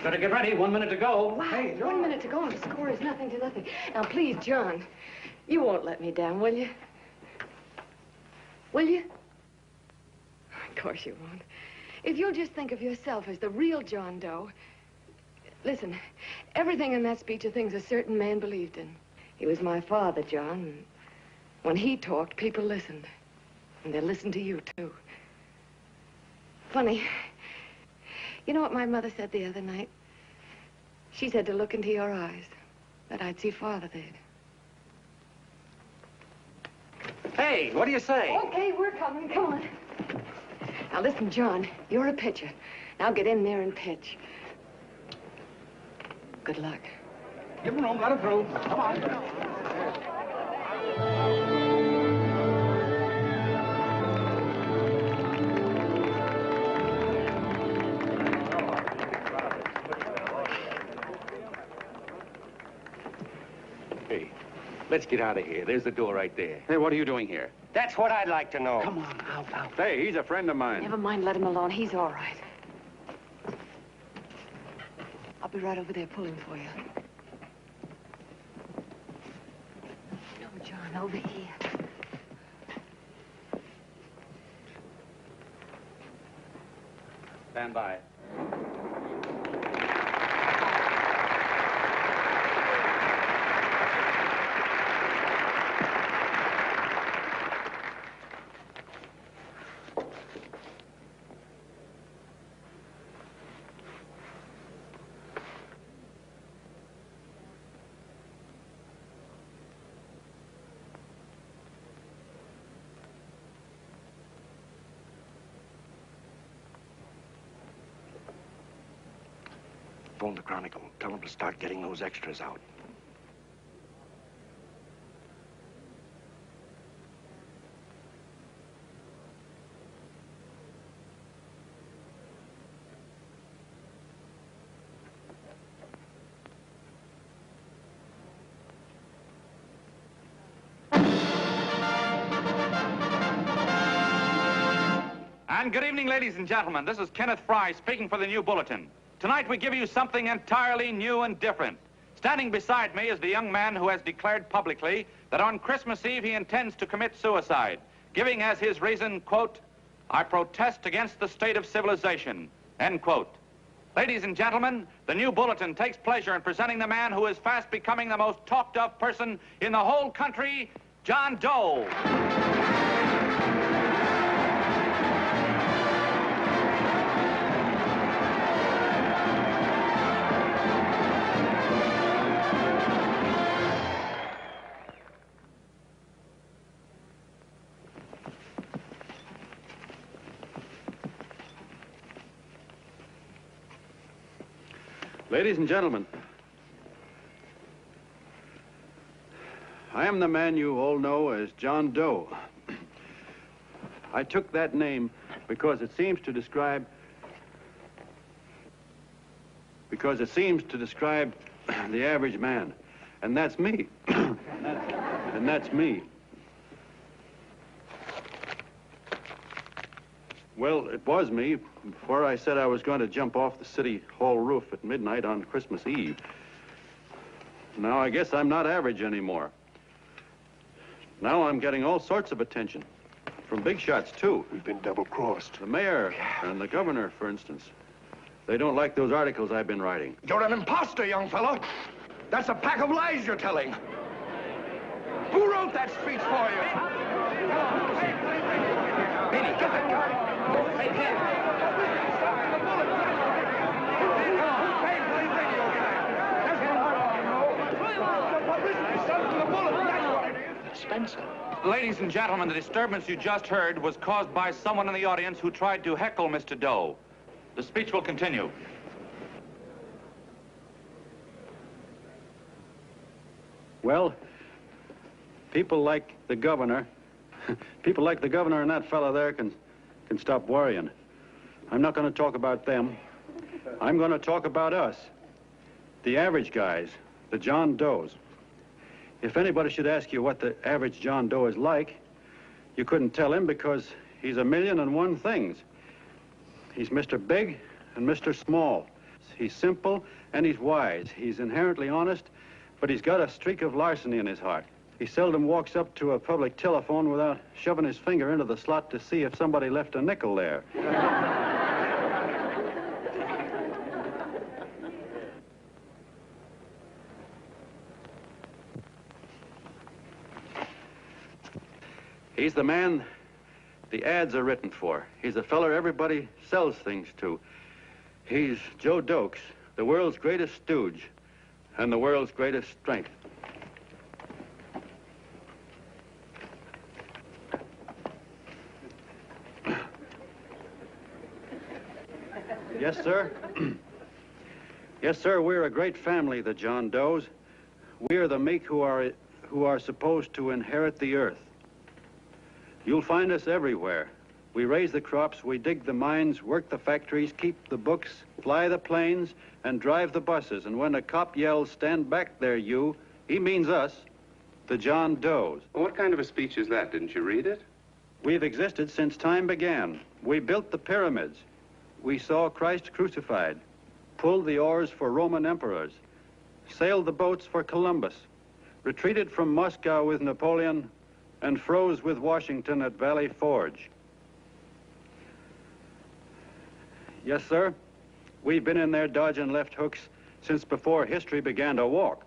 Better get ready. 1 minute to go.
Wow, 1 minute to go and the score is nothing to nothing. Now, please, John, you won't let me down, will you? Will you? Of course you won't. If you'll just think of yourself as the real John Doe... Listen, everything in that speech are things a certain man believed in. He was my father, John. And when he talked, people listened. And they listened to you, too. Funny. You know what my mother said the other night? She said to look into your eyes, that I'd see Father there.
Hey, what do you say?
Okay, we're coming. Come on. Now, listen, John, you're a pitcher. Now get in there and pitch. Good luck.
Give him room, let him through. Come on.
Hey, let's get out of here. There's the door right there.
Hey, what are you doing here?
That's what I'd like to know.
Come on, out. Hey, he's a friend of mine.
Never mind, let him alone. He's all right. I'll be right over there pulling for you. No, John, over here.
Stand by.
Phone the Chronicle. Tell them to start getting those extras out.
And good evening, ladies and gentlemen. This is Kenneth Fry speaking for the New Bulletin. Tonight we give you something entirely new and different. Standing beside me is the young man who has declared publicly that on Christmas Eve he intends to commit suicide, giving as his reason, quote, "I protest against the state of civilization," end quote. Ladies and gentlemen, the New Bulletin takes pleasure in presenting the man who is fast becoming the most talked of person in the whole country, John Doe.
Ladies and gentlemen, I am the man you all know as John Doe. I took that name because it seems to describe the average man. And that's me. And that's me. Well, it was me before I said I was going to jump off the city hall roof at midnight on Christmas Eve. Now I guess I'm not average anymore. Now I'm getting all sorts of attention. From big shots, too.
We've been double-crossed.
The mayor and the governor, for instance. They don't like those articles I've been writing.
You're an imposter, young fellow. That's a pack of lies you're telling. Who wrote that speech for you?
Benny, get that guy. Hey, Ken.
Spencer. Ladies and gentlemen, the disturbance you just heard was caused by someone in the audience who tried to heckle Mr. Doe. The speech will continue.
Well, people like the governor and that fella there can stop worrying. I'm not going to talk about them. I'm going to talk about us, the average guys, the John Does. If anybody should ask you what the average John Doe is like, you couldn't tell him because he's a million and one things. He's Mr. Big and Mr. Small. He's simple and he's wise. He's inherently honest, but he's got a streak of larceny in his heart. He seldom walks up to a public telephone without shoving his finger into the slot to see if somebody left a nickel there. He's the man the ads are written for. He's a feller everybody sells things to. He's Joe Dokes, the world's greatest stooge and the world's greatest strength. Yes, sir. Yes, sir, we're a great family, the John Does. We are the meek who are supposed to inherit the earth. You'll find us everywhere. We raise the crops, we dig the mines, work the factories, keep the books, fly the planes, and drive the buses. And when a cop yells, "Stand back there, you," he means us, the John Does.
What kind of a speech is that? Didn't you read it?
We've existed since time began. We built the pyramids. We saw Christ crucified, pulled the oars for Roman emperors, sailed the boats for Columbus, retreated from Moscow with Napoleon, and froze with Washington at Valley Forge. Yes, sir. We've been in there dodging left hooks since before history began to walk.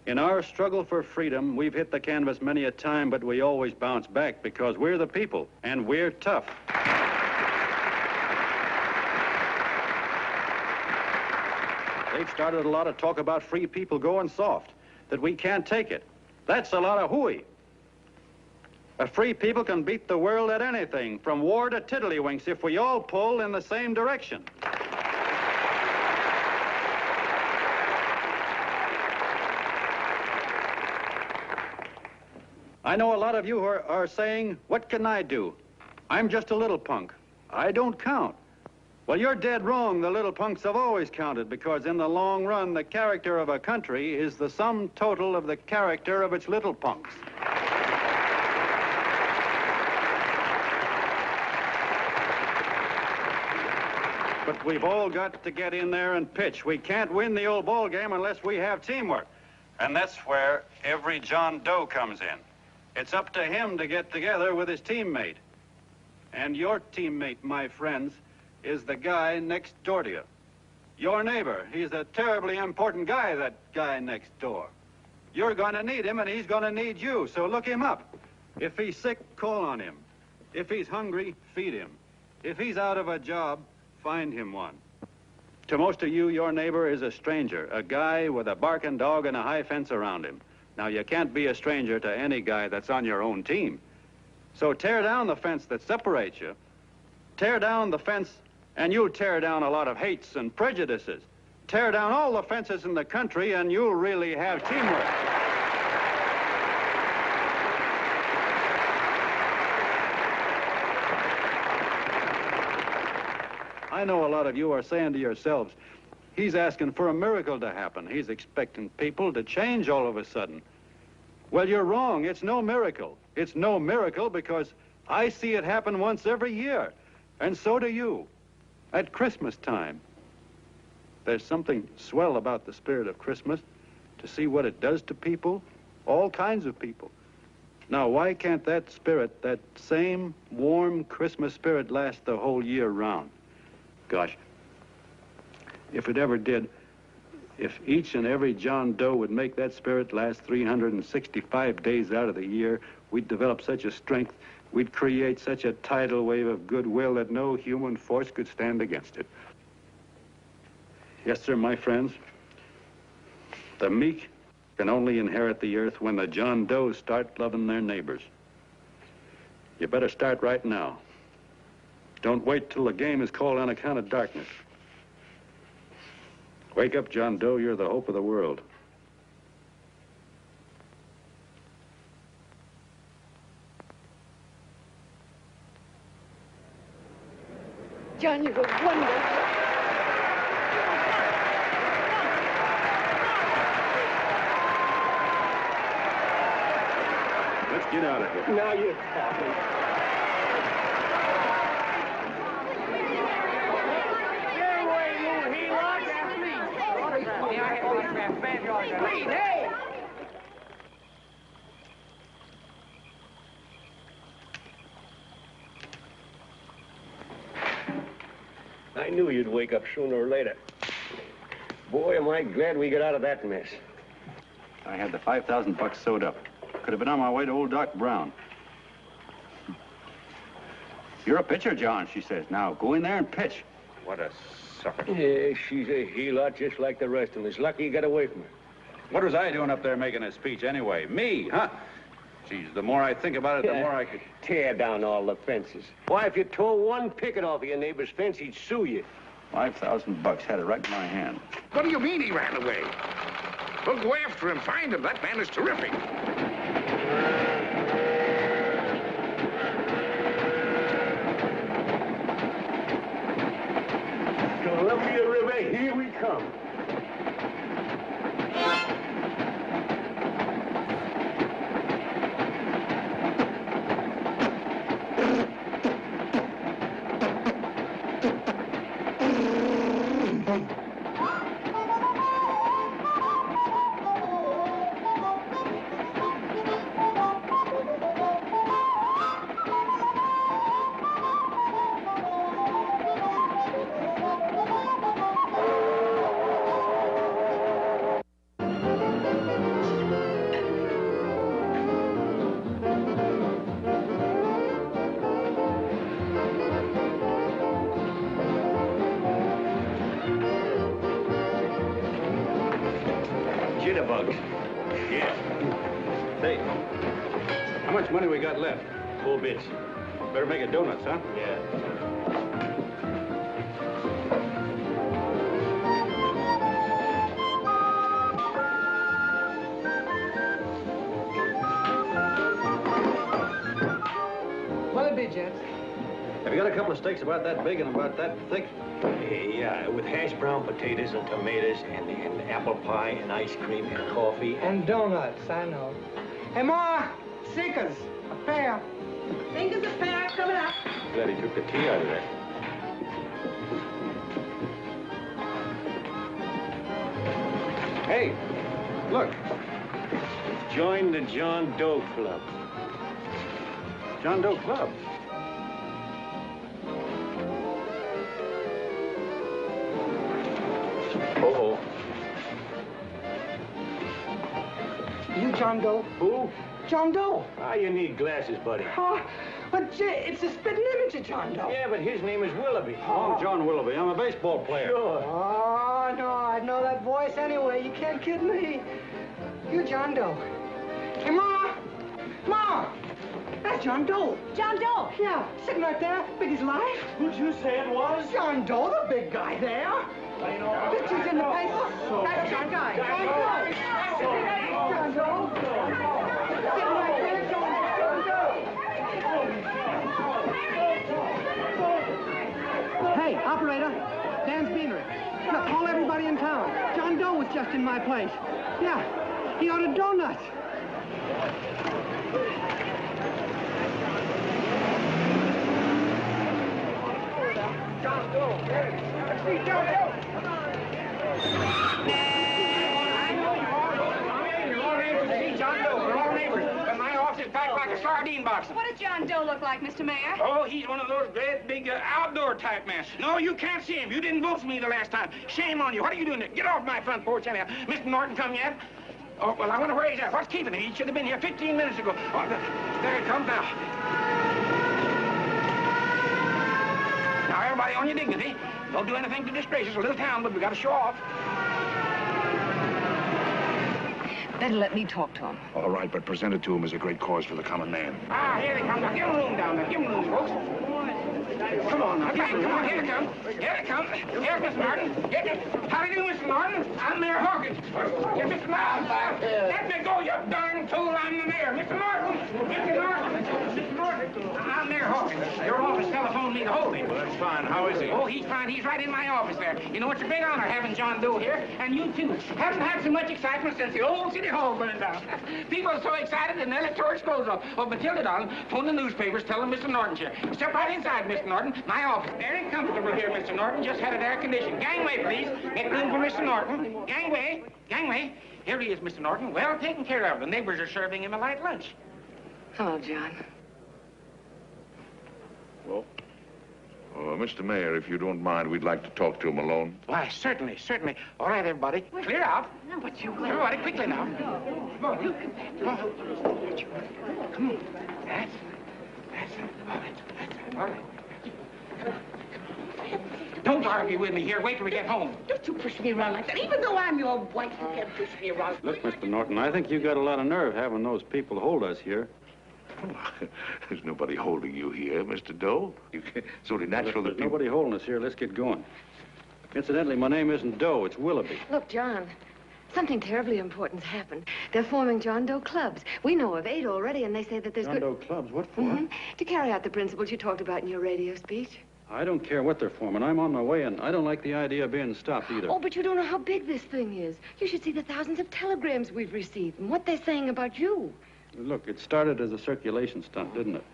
In our struggle for freedom, we've hit the canvas many a time, but we always bounce back because we're the people, and we're tough. They've started a lot of talk about free people going soft, that we can't take it. That's a lot of hooey. A free people can beat the world at anything, from war to tiddlywinks, if we all pull in the same direction. I know a lot of you are saying, "What can I do? I'm just a little punk. I don't count." Well, you're dead wrong. The little punks have always counted, because in the long run, the character of a country is the sum total of the character of its little punks. But we've all got to get in there and pitch. We can't win the old ball game unless we have teamwork. And that's where every John Doe comes in. It's up to him to get together with his teammate. And your teammate, my friends, is the guy next door to you. Your neighbor. He's a terribly important guy, that guy next door. You're going to need him, and he's going to need you, so look him up. If he's sick, call on him. If he's hungry, feed him. If he's out of a job, find him one. To most of you, your neighbor is a stranger, a guy with a barking dog and a high fence around him. Now, you can't be a stranger to any guy that's on your own team. So tear down the fence that separates you. Tear down the fence, and you'll tear down a lot of hates and prejudices. Tear down all the fences in the country, and you'll really have teamwork. I know a lot of you are saying to yourselves, he's asking for a miracle to happen. He's expecting people to change all of a sudden. Well, you're wrong. It's no miracle. It's no miracle because I see it happen once every year, and so do you. At Christmas time. There's something swell about the spirit of Christmas, to see what it does to people, all kinds of people. Now, why can't that spirit, that same warm Christmas spirit, last the whole year round? Gosh, if it ever did, if each and every John Doe would make that spirit last 365 days out of the year, we'd develop such a strength, we'd create such a tidal wave of goodwill that no human force could stand against it. Yes, sir, my friends. The meek can only inherit the earth when the John Does start loving their neighbors. You better start right now. Don't wait till the game is called on account of darkness. Wake up, John Doe. You're the hope of the world.
John, you're a wonder.
Let's get out of here.
Now you're talking.
Hey!
I knew you'd wake up sooner or later. Boy, am I glad we got out of that mess.
I had the $5,000 sewed up. Could have been on my way to old Doc Brown.
You're a pitcher, John, she says. Now, go in there and pitch.
What a sucker.
Yeah, she's a heel-lot just like the rest of us. Lucky you got away from her.
What was I doing up there making a speech anyway? Me, huh? Geez, the more I think about it, the more I could...
Tear down all the fences. Why, if you tore one picket off of your neighbor's fence, he'd sue you.
$5,000 had it right in my hand.
What do you mean he ran away? Well, go after him, find him. That man is terrific.
Columbia River, here we come.
Jitterbugs. Yeah. Hey, how much money we got left? 4 bits. Better make it donuts, huh? Yeah.
What'll it be, gents?
Have you got a couple of steaks about that big and about that thick?
Yeah, with hash brown potatoes and tomatoes and apple pie and ice cream and coffee.
And donuts, I know. Hey, Ma, Seekers, a pair.
Fingers a pair coming up.
Glad he took the tea out of that. Hey, look.
Join the John Doe Club.
John Doe Club. Uh-oh.
You John Doe?
Who?
John Doe.
Ah, you need glasses, buddy.
Oh, but Jay, it's a spitting image of John Doe.
Yeah, but his name is Willoughby.
Oh, I'm John Willoughby. I'm a baseball player.
Sure.
Oh, no, I'd know that voice anyway. You can't kid me. You John Doe. Hey, Ma! Ma! That's John Doe.
John Doe.
Yeah, sitting right there, big as life.
Who'd you say it was?
John Doe, the big guy there. Pictures in the paper. That's John Doe. John Doe. John Doe. Sitting right there, John Doe. Hey, operator. Dan's Beanery. Look, call everybody in town. John Doe was just in my place. Yeah, he ordered donuts. John Doe. Let's see John Doe.
John Doe, we're all neighbors. But my office is packed like a sardine box.
What does John Doe look like, Mr. Mayor?
Oh, he's one of those great big outdoor type men. No, you can't see him. You didn't vote for me the last time. Shame on you. What are you doing there? Get off my front porch anyhow. Mr. Norton come yet? Oh, well, I wonder where he's at. What's keeping him? He should have been here 15 minutes ago. Oh, there he comes now. Now, everybody on your dignity. Don't do anything to disgrace us. A little town, but we got to show off.
Better let me talk to him.
All right, but present it to him as a great cause for the common man.
Ah, here they come. Now, give him room down there. Give him room, folks. Come on now. Come on. Here they come. Here they come. Here's Mr. Norton. How do you do, Mr. Norton? I'm Mayor Hawkins. Here, Mr. Norton. Let me go, you darn fool. I'm the mayor. Mr. Norton. Mr. Norton. Mr. Norton. I'm Mayor Hawkins. Your office telephoned me to hold him.
Well, that's fine. How is he?
Oh, he's fine. He's right in my office there. You know, it's a big honor having John Doe here, and you too. Haven't had so much excitement since the old city hall burned down. People are so excited and the electorate goes off. Oh, Matilda, darling, phone the newspapers, tell them Mr. Norton's here. Step right inside, Mr. Norton. My office. Very comfortable here, Mr. Norton. Just had it air conditioned. Gangway, please. Get room for Mr. Norton. Gangway. Gangway. Here he is, Mr. Norton. Well taken care of. The neighbors are serving him a light lunch.
Hello, John.
Well, Mr. Mayor, if you don't mind, we'd like to talk to him alone.
Why, certainly, certainly. All right, everybody. Clear out.
No, but you will.
Everybody, quickly now. Come on. Come on. Come on. That's it. All right. All right. Don't argue with me here. Wait till we get home.
Don't you push me around like that. Even though I'm your wife, you can't push me around.
Look, Mr. Norton, I think you got a lot of nerve having those people hold us here.
There's nobody holding you here, Mr. Doe. It's only natural that
There's nobody holding us here. Let's get going. Incidentally, my name isn't Doe, it's Willoughby.
Look, John, something terribly important's happened. They're forming John Doe clubs. We know of 8 already, and they say that there's
John Doe clubs? What for?
To carry out the principles you talked about in your radio speech.
I don't care what they're forming. I'm on my way, and I don't like the idea of being stopped either.
Oh, but you don't know how big this thing is. You should see the thousands of telegrams we've received and what they're saying about you.
Look, it started as a circulation stunt, didn't it?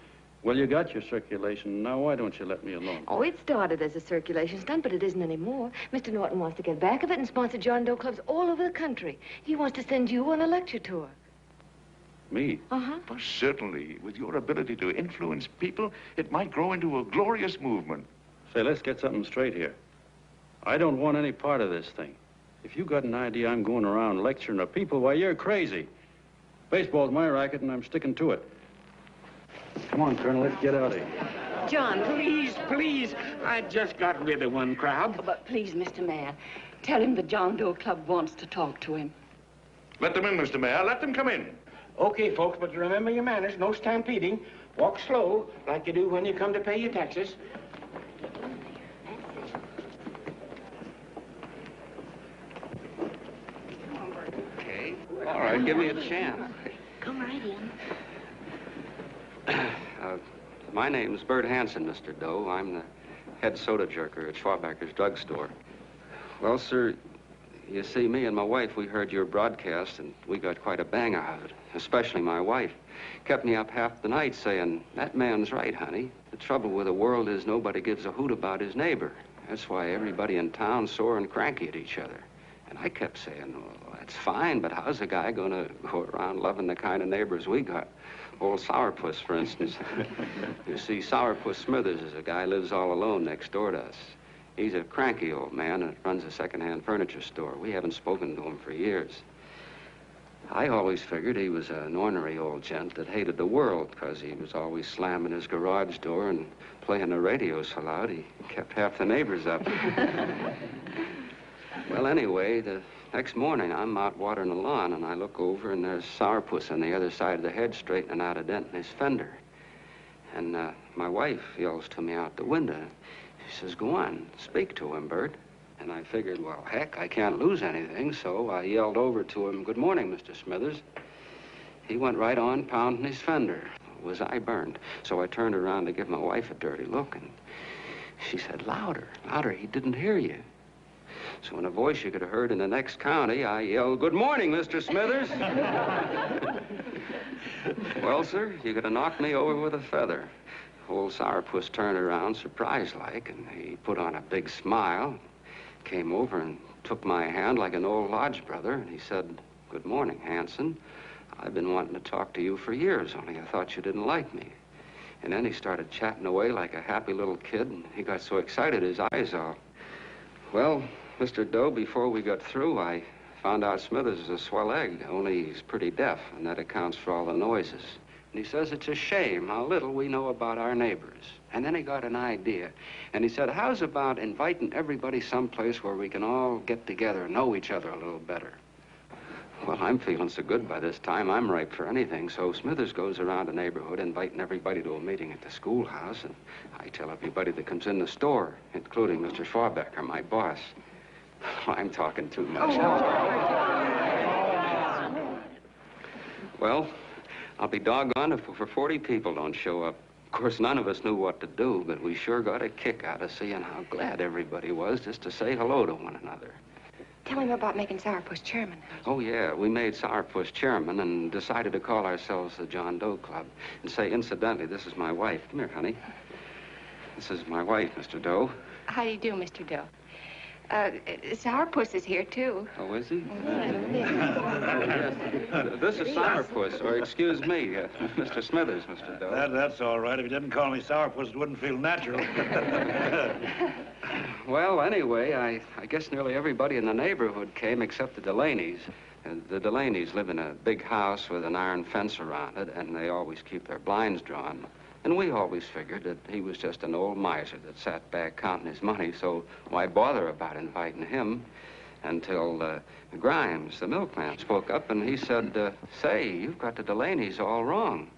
Well, you got your circulation. Now, why don't you let me alone?
Oh, it started as a circulation stunt, but it isn't anymore. Mr. Norton wants to get back of it and sponsor John Doe clubs all over the country. He wants to send you on a lecture tour.
Me?
Uh-huh.
Well, certainly, with your ability to influence people, it might grow into a glorious movement.
Say, let's get something straight here. I don't want any part of this thing. If you got an idea I'm going around lecturing to people, why, you're crazy. Baseball's my racket, and I'm sticking to it. Come on, Colonel, let's get out of here.
John, please, please. I just got rid of one crowd.
But please, Mr. Mayor, tell him the John Doe Club wants to talk to him.
Let them in, Mr. Mayor. Let them come in.
Okay, folks, but remember your manners. No stampeding. Walk slow, like you do when you come to pay your taxes.
Okay. All right, give me a chance.
Come right in.
My name's Bert Hansen, Mr. Doe. I'm the head soda jerker at Schwabacker's drugstore. Well, sir, you see, me and my wife, we heard your broadcast, and we got quite a bang out of it, especially my wife. Kept me up half the night saying, that man's right, honey. The trouble with the world is nobody gives a hoot about his neighbor. That's why everybody in town's sore and cranky at each other. And I kept saying, well, that's fine, but how's a guy going to go around loving the kind of neighbors we got? Old Sourpuss, for instance. You see, Sourpuss Smithers is a guy lives all alone next door to us. He's a cranky old man and runs a second-hand furniture store. We haven't spoken to him for years. I always figured he was an ornery old gent that hated the world because he was always slamming his garage door and playing the radio so loud he kept half the neighbors up. Well, anyway, the next morning, I'm out watering the lawn, and I look over, and there's Sourpuss on the other side of the hedge straightening out a dent in his fender. And my wife yells to me out the window. She says, go on, speak to him, Bert. And I figured, well, heck, I can't lose anything, so I yelled over to him, good morning, Mr. Smithers. He went right on pounding his fender. Was I burned? So I turned around to give my wife a dirty look, and she said, louder, louder, he didn't hear you. So in a voice you could have heard in the next county, I yelled, good morning, Mr. Smithers. Well, sir, you could have knocked me over with a feather. Old Sourpuss turned around, surprised-like, and he put on a big smile, came over and took my hand like an old lodge brother, and he said, good morning, Hanson. I've been wanting to talk to you for years, only I thought you didn't like me. And then he started chatting away like a happy little kid, and he got so excited his eyes all... Well, Mr. Doe, before we got through, I found out Smithers is a swell egg, only he's pretty deaf, and that accounts for all the noises. And he says it's a shame how little we know about our neighbors. And then he got an idea, and he said, how's about inviting everybody someplace where we can all get together and know each other a little better? Well, I'm feeling so good by this time, I'm ripe for anything, so Smithers goes around the neighborhood inviting everybody to a meeting at the schoolhouse, and I tell everybody that comes in the store, including Mr. Schwabacker, my boss. I'm talking too much. Well, I'll be doggone if over 40 people don't show up. Of course, none of us knew what to do, but we sure got a kick out of seeing how glad everybody was just to say hello to one another.
Tell him about making Sourpuss chairman.
Oh, yeah, we made Sourpuss chairman and decided to call ourselves the John Doe Club. And say, incidentally, this is my wife. Come here, honey. This is my wife, Mr. Doe.
How do you do, Mr. Doe? Sourpuss is here, too.
Oh, is he? This is Sourpuss, or excuse me, Mr. Smithers, Mr. Doe.
That's all right. If you didn't call me Sourpuss, it wouldn't feel natural.
Well, anyway, I guess nearly everybody in the neighborhood came except the Delaney's. The Delaney's live in a big house with an iron fence around it, and they always keep their blinds drawn. And we always figured that he was just an old miser that sat back counting his money, so why bother about inviting him? Until Grimes, the milkman, spoke up and he said, say, you've got the Delaney's all wrong.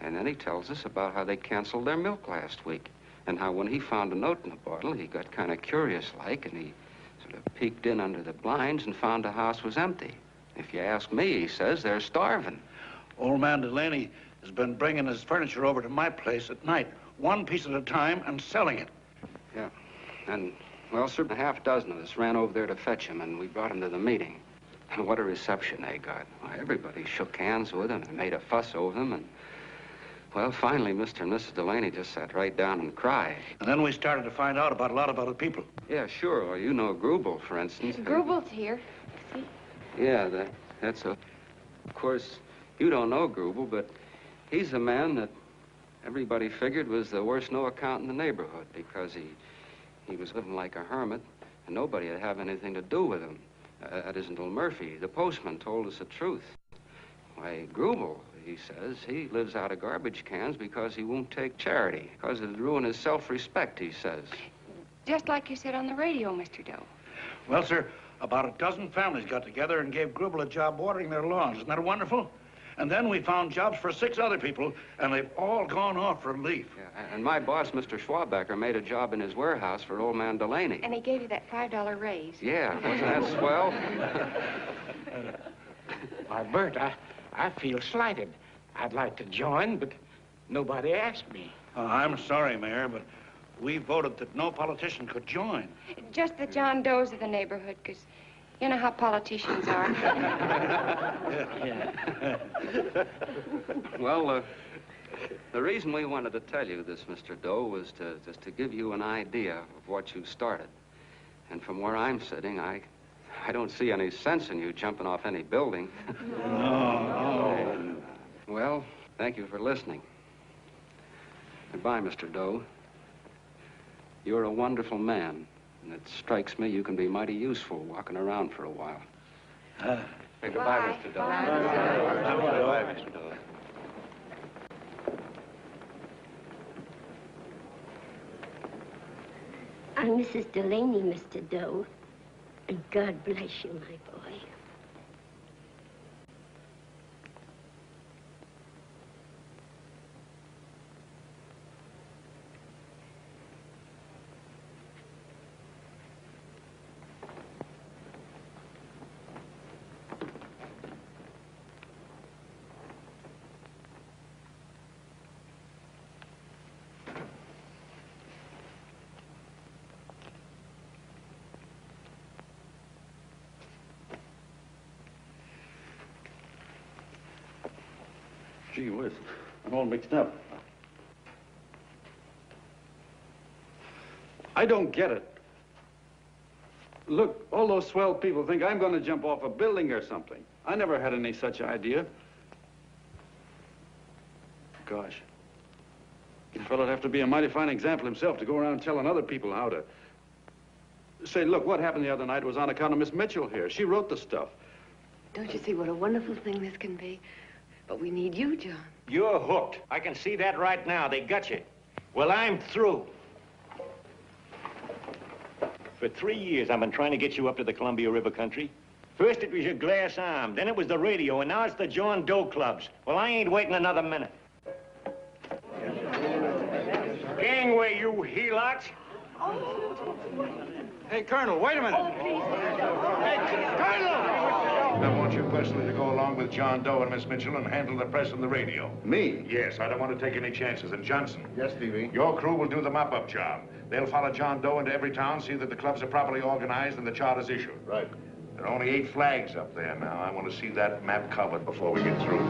And then he tells us about how they canceled their milk last week and how when he found a note in the bottle, he got kind of curious-like and he sort of peeked in under the blinds and found the house was empty. If you ask me, he says, they're starving.
Old man Delaney has been bringing his furniture over to my place at night, one piece at a time, and selling it.
Yeah, and... well, sir, a half dozen of us ran over there to fetch him, and we brought him to the meeting. And what a reception they got. Why, everybody shook hands with him and made a fuss over him, and, well, finally, Mr. and Mrs. Delaney just sat right down and cried.
And then we started to find out about a lot of other people.
Yeah, sure. Well, you know Grubel, for instance.
Grubel's here. See?
Yeah, that's a... Of course, you don't know Grubel, but he's the man that everybody figured was the worst no-account in the neighborhood because he was living like a hermit, and nobody would have anything to do with him. That isn't until Murphy, the postman, told us the truth. Why, Grubel, he says, he lives out of garbage cans because he won't take charity, because it'd ruin his self-respect, he says.
Just like you said on the radio, Mr. Doe.
Well, sir, about a dozen families got together and gave Grubel a job watering their lawns. Isn't that wonderful? And then we found jobs for 6 other people, and they've all gone off for leave.
Yeah, and my boss, Mr. Schwabecker, made a job in his warehouse for old man Delaney.
And he gave you that $5 raise.
Yeah, wasn't that swell?
Why, Bert, I feel slighted. I'd like to join, but nobody asked me.
I'm sorry, Mayor, but we voted that no politician could join.
Just the John Does of the neighborhood, because you know how politicians are.
Well, the reason we wanted to tell you this, Mr. Doe, was just to give you an idea of what you started. And from where I'm sitting, I don't see any sense in you jumping off any building.
No.
Well, thank you for listening. Goodbye, Mr. Doe. You're a wonderful man, and it strikes me you can be mighty useful walking around for a while. Goodbye, Mr. Doe.
Goodbye, Mr. Doe.
I'm Mrs. Delaney, Mr. Doe. And God bless you, my boy.
Gee whiz, I'm all mixed up. I don't get it. Look, all those swell people think I'm going to jump off a building or something. I never had any such idea. Gosh. The fellow'd have to be a mighty fine example himself to go around telling other people how to... Say, look, what happened the other night was on account of Miss Mitchell here. She wrote the stuff.
Don't you see what a wonderful thing this can be? But we need you, John.
You're hooked. I can see that right now. They got you. Well, I'm through. For 3 years, I've been trying to get you up to the Columbia River country. First, it was your glass arm. Then it was the radio. And now it's the John Doe clubs. Well, I ain't waiting another minute. Gangway, you helots.
Hey, Colonel, wait a minute.
Hey, Colonel! I want you personally to go along with John Doe and Miss Mitchell and handle the press and the radio.
Me?
Yes, I don't want to take any chances. And Johnson.
Yes, Stevie?
Your crew will do the mop-up job. They'll follow John Doe into every town, see that the clubs are properly organized and the charters issued.
Right.
There are only 8 flags up there now. I want to see that map covered before we get through.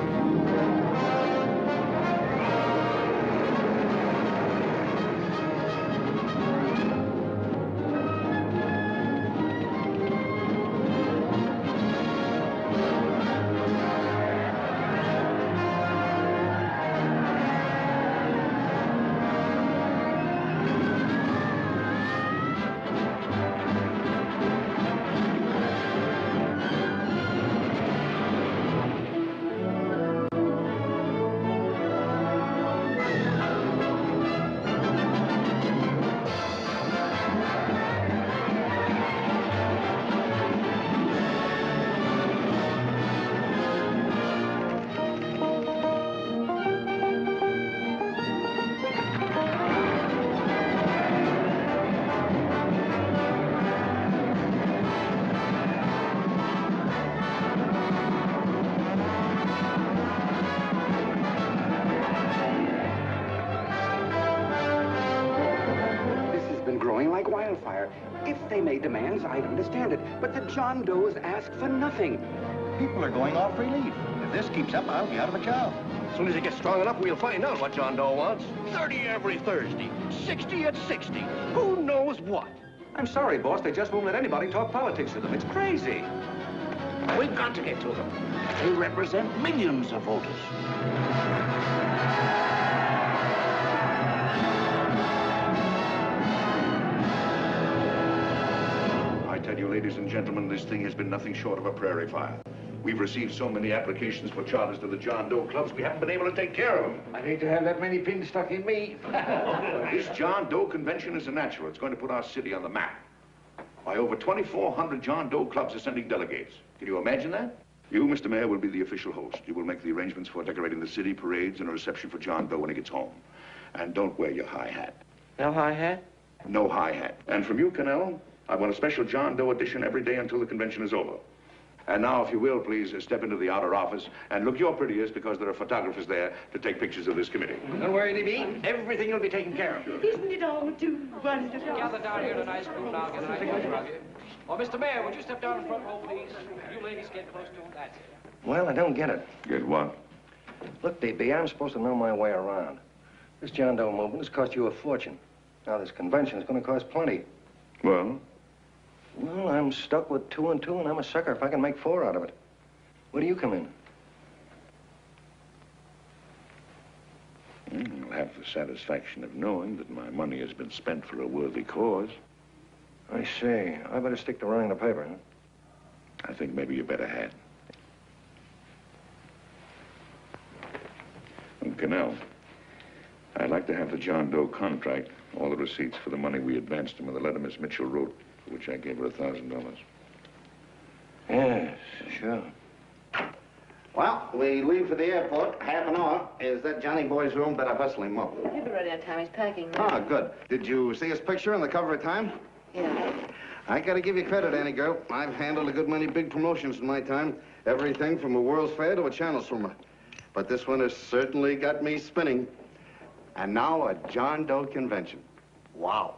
wildfire. If they made demands, I'd understand it. But the John Does ask for nothing.
People are going off relief. If this keeps up, I'll be out of a job. As soon as it gets strong enough, we'll find out what John Doe wants. 30 every Thursday. 60 at 60. Who knows what? I'm sorry, boss. They just won't let anybody talk politics to them. It's crazy.
We've got to get to them. They represent millions of voters.
I tell you, ladies and gentlemen, this thing has been nothing short of a prairie fire. We've received so many applications for charters to the John Doe clubs, we haven't been able to take care of them.
I'd hate to have that many pins stuck in me.
This John Doe convention is a natural. It's going to put our city on the map. Why, over 2,400 John Doe clubs are sending delegates. Can you imagine that? You, Mr. Mayor, will be the official host. You will make the arrangements for decorating the city, parades, and a reception for John Doe when he gets home. And don't wear your high hat.
No high hat?
No high hat. And from you, Cannell, I want a special John Doe edition every day until the convention is over. And now, if you will, please step into the outer office and look your prettiest because there are photographers there to take pictures of this committee.
Don't worry, D.B. Everything will be taken care of.
Isn't it all too wonderful?
Gather down here in a nice group now. Get a nice picture of you. Oh, Mr. Mayor, would you step down in front row, please? You ladies get close to him. That's it.
Well, I don't get it.
Get what?
Look, D.B., I'm supposed to know my way around. This John Doe movement has cost you a fortune. Now, this convention is going to cost plenty.
Well?
Well, I'm stuck with 2 and 2, and I'm a sucker if I can make 4 out of it. Where do you come in?
I'll have the satisfaction of knowing that my money has been spent for a worthy cause.
I see. I better stick to running the paper, huh?
I think maybe you better had. And Cannell, I'd like to have the John Doe contract, all the receipts for the money we advanced him, and the letter Miss Mitchell wrote, for which I gave her $1,000.
Yes, sure.
Well, we leave for the airport. Half an hour. Is that Johnny boy's room? Better hustle him up.
He'll be ready on time. He's packing now.
Ah, good. Did you see his picture on the cover of Time?
Yeah.
I gotta give you credit, Annie girl. I've handled a good many big promotions in my time. Everything from a World's Fair to a channel swimmer. But this one has certainly got me spinning. And now a John Doe convention. Wow.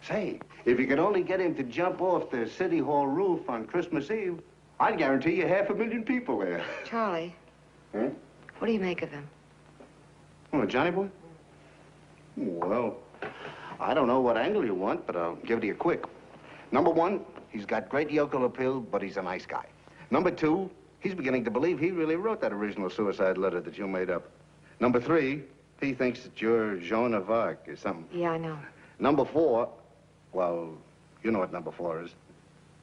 Say, if you could only get him to jump off the City Hall roof on Christmas Eve, I'd guarantee you 500,000 people there.
Charlie.
Huh?
What do you make of him?
Oh, Johnny boy? Well, I don't know what angle you want, but I'll give it to you quick. Number 1, he's got great yokel appeal, but he's a nice guy. Number 2, he's beginning to believe he really wrote that original suicide letter that you made up. Number 3, he thinks that you're Joan of Arc or something.
Yeah, I know.
Number 4, well, you know what number 4 is.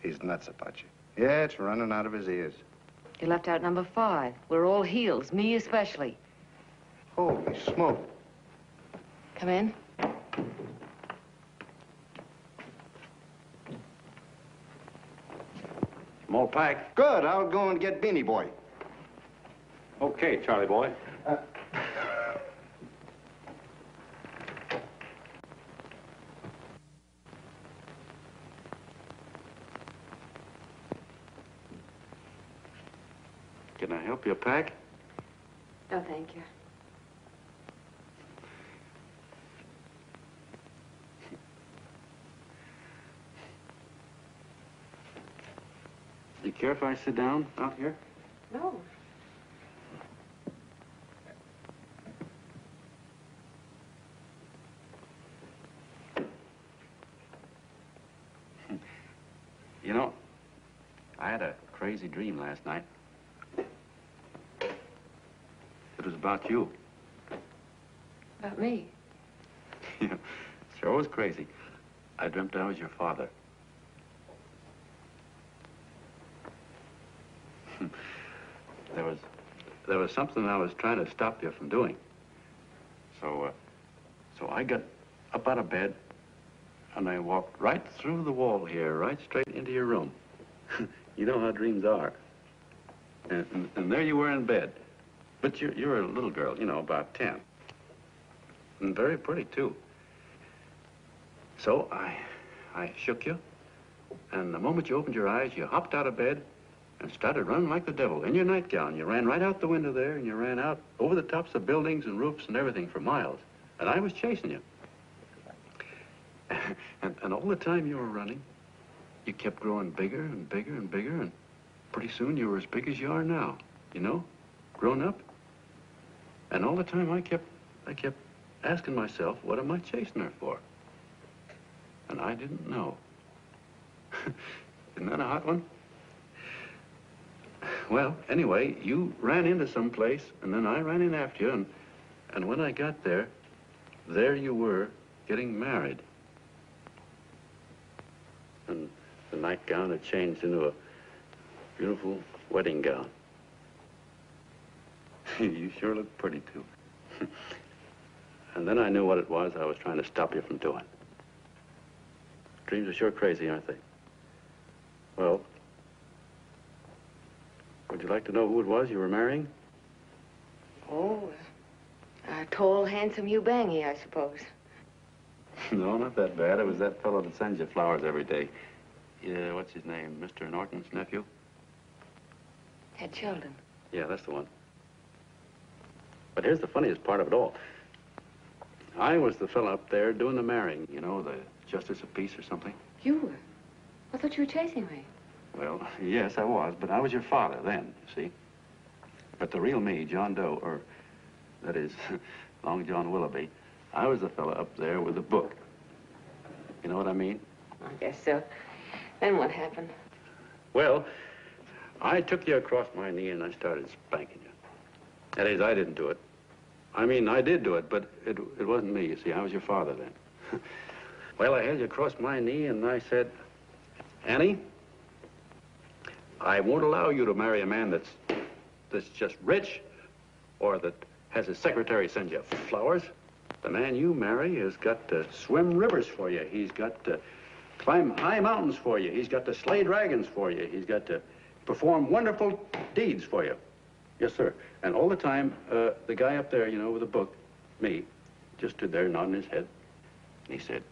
He's nuts about you. Yeah, it's running out of his ears.
You left out number 5. We're all heels, me especially.
Holy smoke.
Come in.
Small pack.
Good. I'll go and get Beanie Boy.
Okay, Charlie boy. Can I help you pack?
No, thank you.
You care if I sit down out here?
No.
You know, I had a crazy dream last night. It was about you.
About me?
Yeah, sure was crazy. I dreamt I was your father. There was something I was trying to stop you from doing. So I got up out of bed, and I walked right through the wall here, right straight into your room. You know how dreams are. And there you were in bed. But you're a little girl, you know, about 10. And very pretty, too. So I shook you, and the moment you opened your eyes, you hopped out of bed and started running like the devil in your nightgown. You ran right out the window there, and you ran out over the tops of buildings and roofs and everything for miles. And I was chasing you. And And all the time you were running, you kept growing bigger and bigger and bigger, and pretty soon you were as big as you are now, you know, grown up. And all the time I kept asking myself, what am I chasing her for? And I didn't know. Isn't that a hot one? Well, anyway, you ran into some place, and then I ran in after you, and when I got there, there you were, getting married. And the nightgown had changed into a beautiful wedding gown. You sure look pretty, too. And then I knew what it was I was trying to stop you from doing. Dreams are sure crazy, aren't they? Well, would you like to know who it was you were marrying?
Oh, a tall, handsome Eubangi, I suppose.
No, not that bad. It was that fellow that sends you flowers every day. Yeah, what's his name? Mr. Norton's nephew?
Ted Sheldon.
Yeah, that's the one. But here's the funniest part of it all. I was the fellow up there doing the marrying, you know, the justice of peace or something.
You were? I thought you were chasing me.
Well, yes, I was, but I was your father then, you see. But the real me, John Doe, or that is, Long John Willoughby, I was the fellow up there with the book. You know what I mean?
I guess so. Then what happened?
Well, I took you across my knee and I started spanking you. That is, I didn't do it. I mean, I did do it, but it wasn't me, you see. I was your father then. Well, I held you across my knee and I said, Annie, I won't allow you to marry a man that's just rich or that has his secretary send you flowers. The man you marry has got to swim rivers for you. He's got to climb high mountains for you. He's got to slay dragons for you. He's got to perform wonderful deeds for you. Yes, sir. And all the time, the guy up there, you know, with the book, me, just stood there nodding his head. And he said,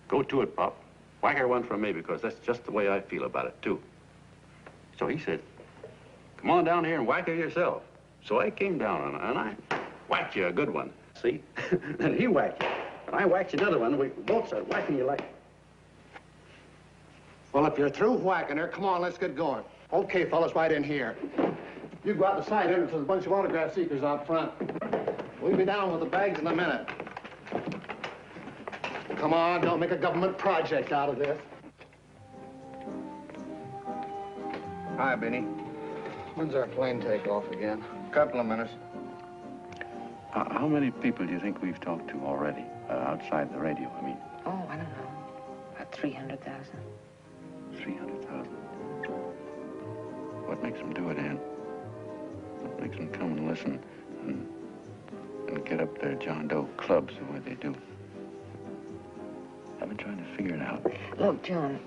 go to it, Pop. Whack her one from me, because that's just the way I feel about it, too. So he said, come on down here and whack her yourself. So I came down and I whacked you a good one, see? Then he whacked you. And I whacked you another one. We both started whacking you like...
Well, if you're through whacking her, come on, let's get going. Okay, fellas, right in here. You go out the side entrance, there's a bunch of autograph seekers out front. We'll be down with the bags in a minute. Come on, don't make a government project out of this.
Hi, Benny.
When's our plane take off again?
Couple of minutes.
How many people do you think we've talked to already, outside the radio, I mean?
Oh, I don't know. About 300,000.
300,000. What makes them do it, Ann? What makes them come and listen and get up their John Doe clubs the way they do? I've been trying to figure it out.
Look, John,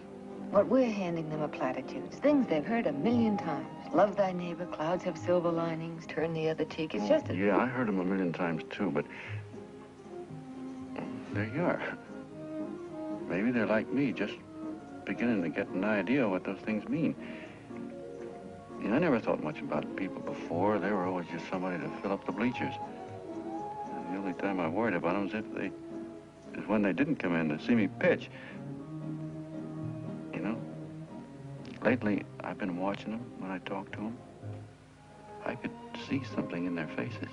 what we're handing them are platitudes. Things they've heard 1,000,000 times. Love thy neighbor, clouds have silver linings, turn the other cheek. It's just a...
Yeah, I heard them 1,000,000 times, too, but there you are. Maybe they're like me, just beginning to get an idea what those things mean. You know, I never thought much about people before. They were always just somebody to fill up the bleachers. And the only time I worried about them is when they didn't come in to see me pitch. You know, lately I've been watching them when I talk to them. I could see something in their faces.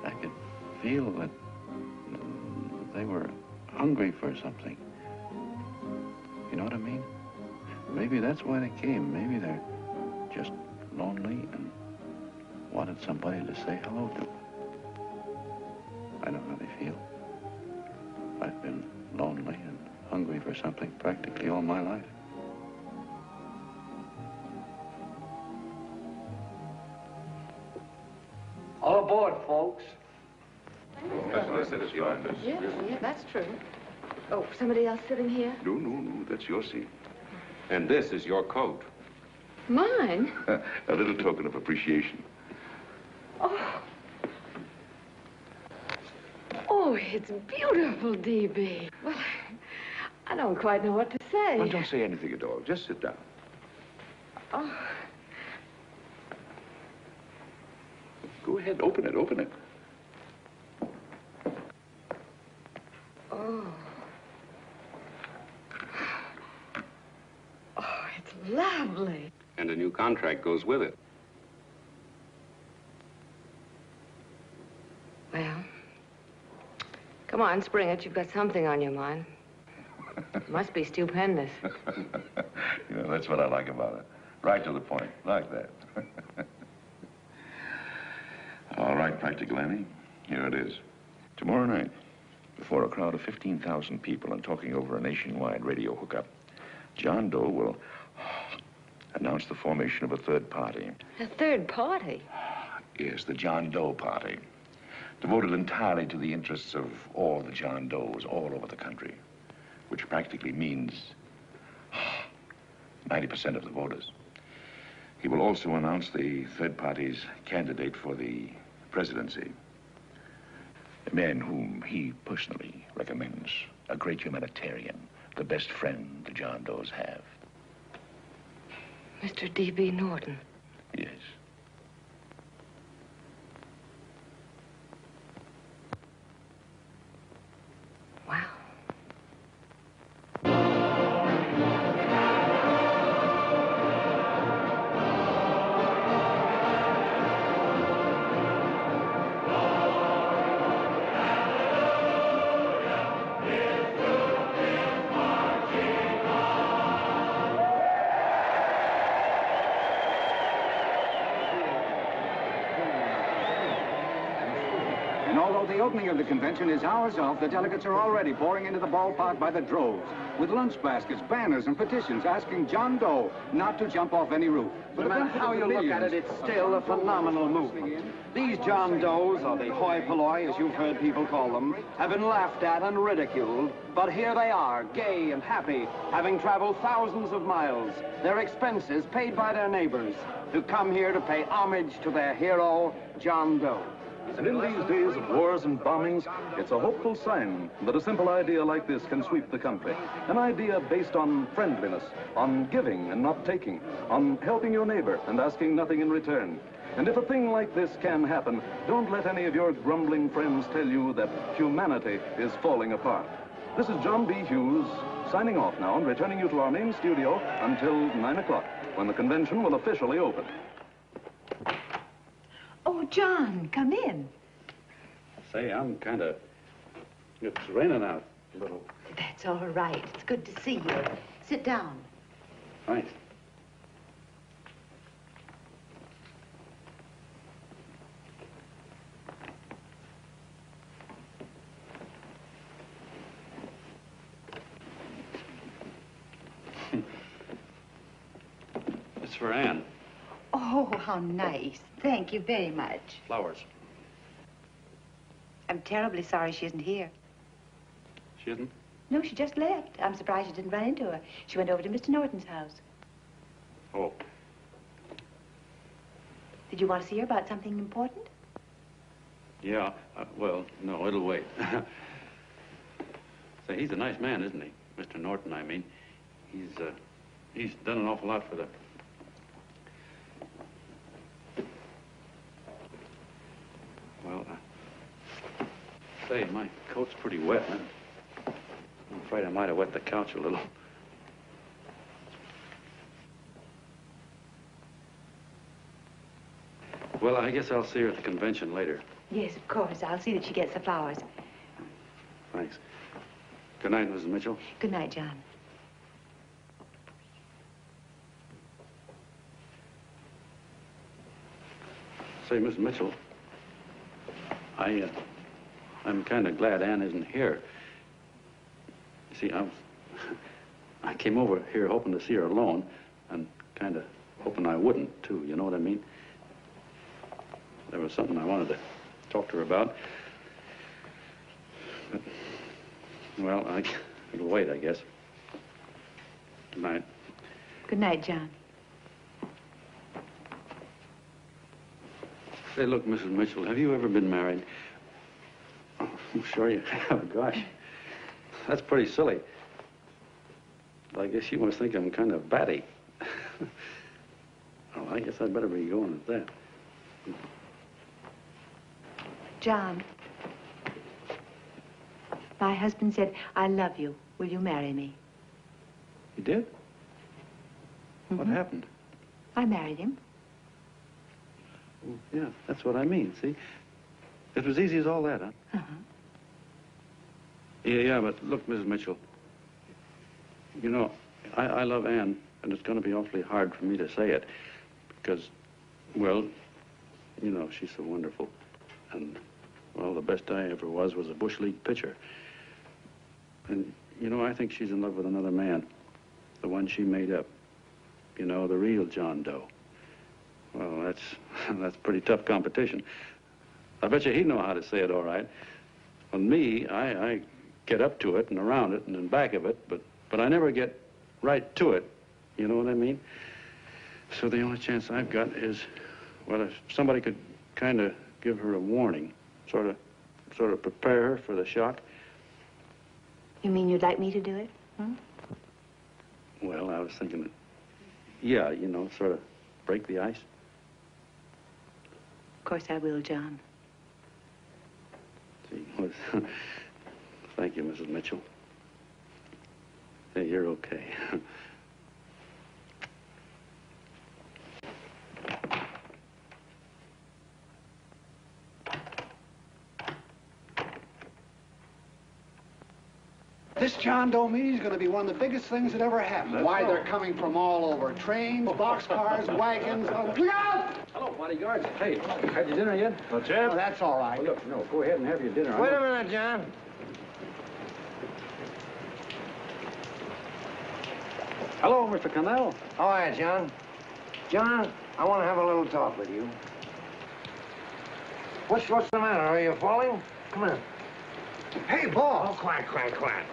I could feel that they were hungry for something. You know what I mean? Maybe that's why they came. Maybe they're just lonely and wanted somebody to say hello to. I know how they feel. I've been lonely and hungry for something practically all my life.
All aboard, folks.
Yeah, that's true. Oh, somebody else sitting here?
No, that's your seat.
And this is your coat.
Mine?
A little token of appreciation.
Oh. Oh, it's beautiful, D.B. Well, I don't quite know what to say.
Well, don't say anything at all. Just sit down.
Oh.
Go ahead, open it.
Oh.
lovely.
And a new contract goes with it.
Well, come on, spring it. You've got something on your mind. It must be stupendous.
You know, that's what I like about it. Right to the point, like that. All right, Practical Annie, here it is. Tomorrow night, before a crowd of 15,000 people and talking over a nationwide radio hookup, John Doe will announce the formation of a third party.
A third party?
Yes, the John Doe Party. Devoted entirely to the interests of all the John Does all over the country, which practically means 90% of the voters. He will also announce the third party's candidate for the presidency. A man whom he personally recommends, a great humanitarian, the best friend the John Does have.
Mr. D.B. Norton.
Yes.
Wow.
And although the opening of the convention is hours off, the delegates are already pouring into the ballpark by the droves, with lunch baskets, banners, and petitions asking John Doe not to jump off any roof.
No matter how you look at it, it's still a phenomenal movement. These John Does, or the hoi polloi, as you've heard people call them, have been laughed at and ridiculed, but here they are, gay and happy, having traveled thousands of miles, their expenses paid by their neighbors, to come here to pay homage to their hero, John Doe.
And in these days of wars and bombings, it's a hopeful sign that a simple idea like this can sweep the country. An idea based on friendliness, on giving and not taking, on helping your neighbor and asking nothing in return. And if a thing like this can happen, don't let any of your grumbling friends tell you that humanity is falling apart. This is John B. Hughes, signing off now and returning you to our main studio until 9 o'clock, when the convention will officially open.
Oh, John, come in.
Say, I'm kind of... It's raining out a little.
That's all right. It's good to see you. Sit down.
Thanks. It's for Anne.
Oh, how nice. Thank you very much.
Flowers.
I'm terribly sorry she isn't here.
She isn't?
No, she just left. I'm surprised you didn't run into her. She went over to Mr. Norton's house.
Oh.
Did you want to see her about something important?
Yeah, well, no, it'll wait. Say, he's a nice man, isn't he? Mr. Norton, I mean. He's done an awful lot for the... Well, say, my coat's pretty wet. I'm afraid I might have wet the couch a little. Well, I guess I'll see her at the convention later.
Yes, of course. I'll see that she gets the flowers.
Thanks. Good night, Mrs. Mitchell.
Good night, John.
Say, Miss Mitchell, I'm kind of glad Anne isn't here. You see, I came over here hoping to see her alone, and kind of hoping I wouldn't, too, you know what I mean? There was something I wanted to talk to her about. But, well, it'll wait, I guess. Good night.
Good night, John.
Say, look, Mrs. Mitchell, have you ever been married? Oh, I'm sure you have. Gosh, that's pretty silly. But I guess you must think I'm kind of batty. Well, I guess I'd better be going at that.
John, my husband said, I love you. Will you marry me?
You did? What happened?
I married him.
Well, yeah, that's what I mean, see? It was easy as all that, huh?
Uh-huh.
Yeah, but look, Mrs. Mitchell, you know, I love Ann, and it's going to be awfully hard for me to say it because, well, you know, she's so wonderful. And, well, the best I ever was a Bush League pitcher. And, you know, I think she's in love with another man, the one she made up. You know, the real John Doe. Well, that's pretty tough competition. I bet you he'd know how to say it all right. On me, I get up to it and around it and in back of it, but I never get right to it. You know what I mean? So the only chance I've got is, well, if somebody could kind of give her a warning, sort of prepare her for the shock.
You mean you'd like me to do it?
Well, I was thinking that, yeah, you know, sort of break the ice.
Of course I will, John.
Gee whiz. Thank you, Mrs. Mitchell. Hey, you're okay.
This John Doe meeting is going to be one of the biggest things that ever happened. Why, they're coming from all over. Trains, boxcars, wagons. Look out!
Hello, bodyguards. Hey, had your dinner yet? Not yet.
Oh, that's all right.
Well, look, no, go ahead and have your dinner.
Wait a minute, John.
Hello, Mr. Connell.
How are you, John? John, I want to have a little talk with you. What's the matter? Are you falling? Come on. Hey, boss. Oh, quiet.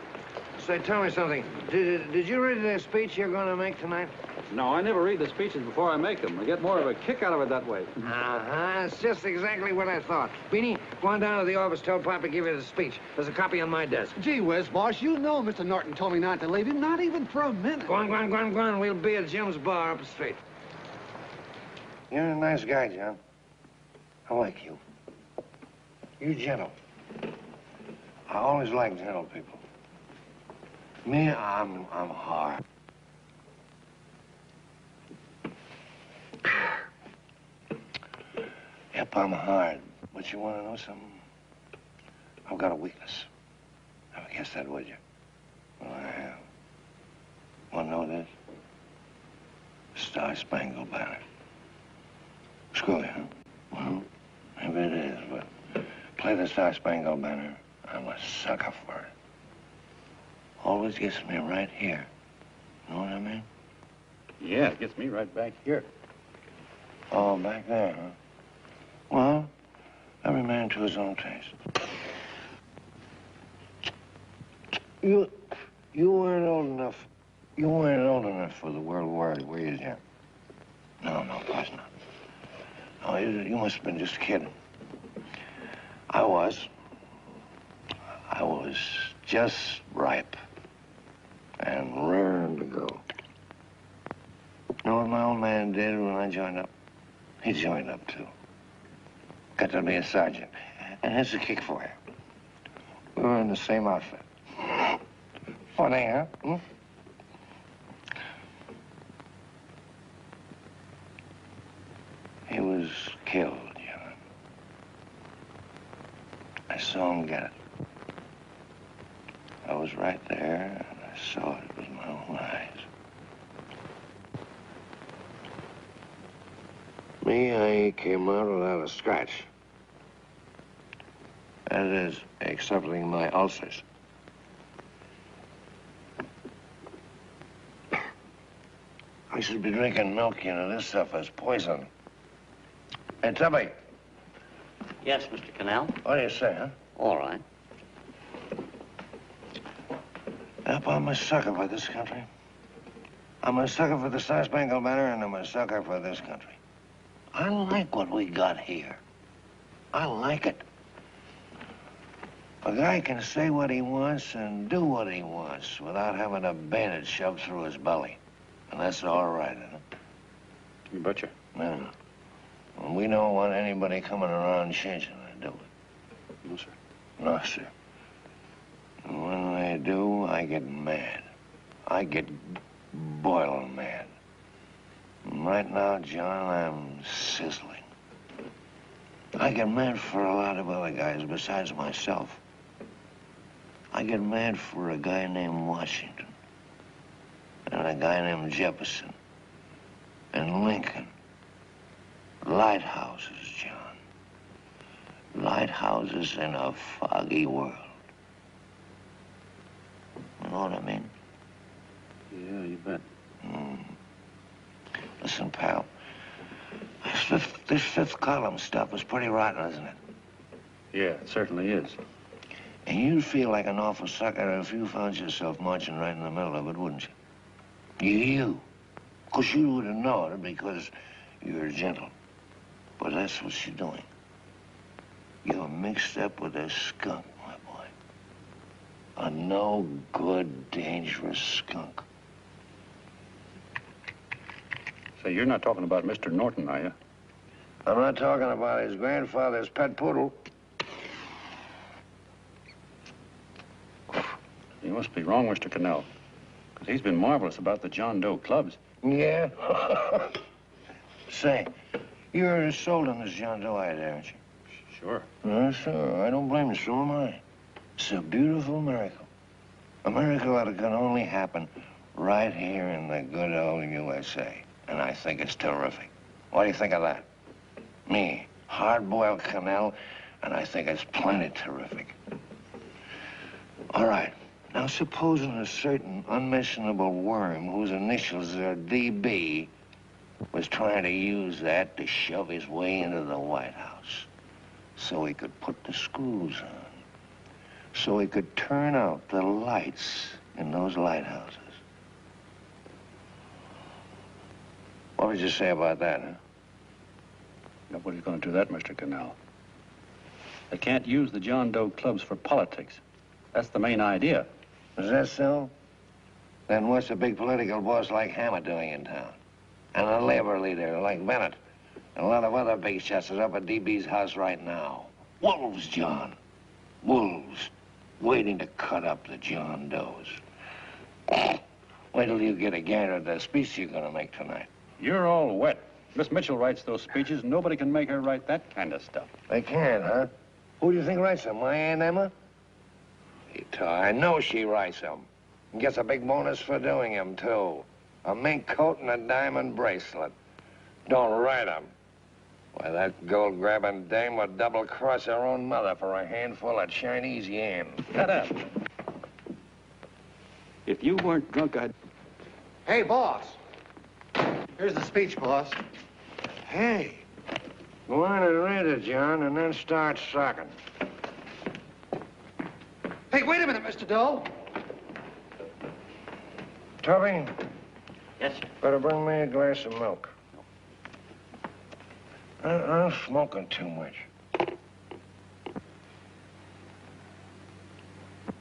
Say, tell me something. Did you read the speech you're going to make tonight?
No, I never read the speeches before I make them. I get more of a kick out of it that way.
Uh-huh. It's just exactly what I thought. Beanie, go on down to the office, tell Pop to give you the speech. There's a copy on my desk.
Gee whiz, boss, you know Mr. Norton told me not to leave him, not even for a minute.
Go on. We'll be at Jim's bar up the street. You're a nice guy, John. I like you. You're gentle. I always like gentle people. Me, I'm hard. Yep, I'm hard. But you want to know something? I've got a weakness. Never guess that, would you? Well, I have. Want to know this? Star-Spangled Banner. Screw you, huh? Well, maybe it is, but play the Star-Spangled Banner. I'm a sucker for it. Always gets me right here. Know what I mean?
Yeah, it gets me right back here.
Oh, back there, huh? Well, every man to his own taste. You weren't old enough. You weren't old enough for the World War, were you, Jim? No, of course not. Oh, you must have been just kidding. I was just ripe and raring to go. You know what my old man did when I joined up? He joined up, too. Got to be a sergeant. And here's a kick for you. We were in the same outfit. Funny, huh? He was killed, John. I saw him get it. I was right there, and I saw it with my own eyes. Me, I came out without a scratch. That is, excepting my ulcers. I should be drinking milk, you know. This stuff is poison. Hey, Tubby.
Yes, Mr. Connell?
What do you say, huh?
All right.
Yep, I'm a sucker for this country. I'm a sucker for the Star-Spangled Banner, and I'm a sucker for this country. I like what we got here. I like it. A guy can say what he wants and do what he wants without having a bayonet shoved through his belly. And that's all right, isn't it?
You betcha.
No. And we don't want anybody coming around changing it, do we?
No, sir.
No, sir. And when they do, I get mad. I get boiling mad.
Right now, John, I'm sizzling. I get mad for a lot of other guys besides myself. I get mad for a guy named Washington, and a guy named Jefferson, and Lincoln. Lighthouses, John. Lighthouses in a foggy world. You know what I mean?
Yeah, you bet.
Listen, pal. This fifth column stuff is pretty rotten, isn't it?
Yeah, it certainly is.
And you'd feel like an awful sucker if you found yourself marching right in the middle of it, wouldn't you? You. Because you would have known it because you're gentle. But that's what you're doing. You're mixed up with a skunk, my boy. A no-good, dangerous skunk.
Say, you're not talking about Mr. Norton, are you?
I'm not talking about his grandfather's pet poodle.
You must be wrong, Mr. Cannell. Because he's been marvelous about the John Doe clubs.
Yeah? Say, you're sold on this John Doe idea, aren't you?
Sure.
Sure. I don't blame you. So am I. It's a beautiful miracle. A miracle that can only happen right here in the good old USA. And I think it's terrific. What do you think of that? Me, hard-boiled Cannell, and I think it's plenty terrific. All right. Now, supposing a certain unmentionable worm whose initials are DB was trying to use that to shove his way into the White House so he could put the screws on, so he could turn out the lights in those lighthouses. What would you say about that, huh?
Nobody's going to do that, Mr. Cannell. They can't use the John Doe clubs for politics. That's the main idea.
Is that so? Then what's a big political boss like Hammer doing in town? And a labor leader like Bennett? And a lot of other big shots are up at DB's house right now. Wolves, John. Wolves. Waiting to cut up the John Does. Wait till you get a gander at the speech you're going to make tonight.
You're all wet. Miss Mitchell writes those speeches, and nobody can make her write that kind of stuff.
They can't, huh? Who do you think writes them? My Aunt Emma? I know she writes them. And gets a big bonus for doing them, too. A mink coat and a diamond bracelet. Don't write them. Why, that gold-grabbing dame would double-cross her own mother for a handful of Chinese yen.
Shut up. If you weren't drunk, I'd...
Hey, boss. Here's the speech, boss.
Hey. Go on and read it, John, and then start sucking.
Hey, wait a minute, Mr. Doe.
Tubby?
Yes, sir.
Better bring me a glass of milk. I'm smoking too much.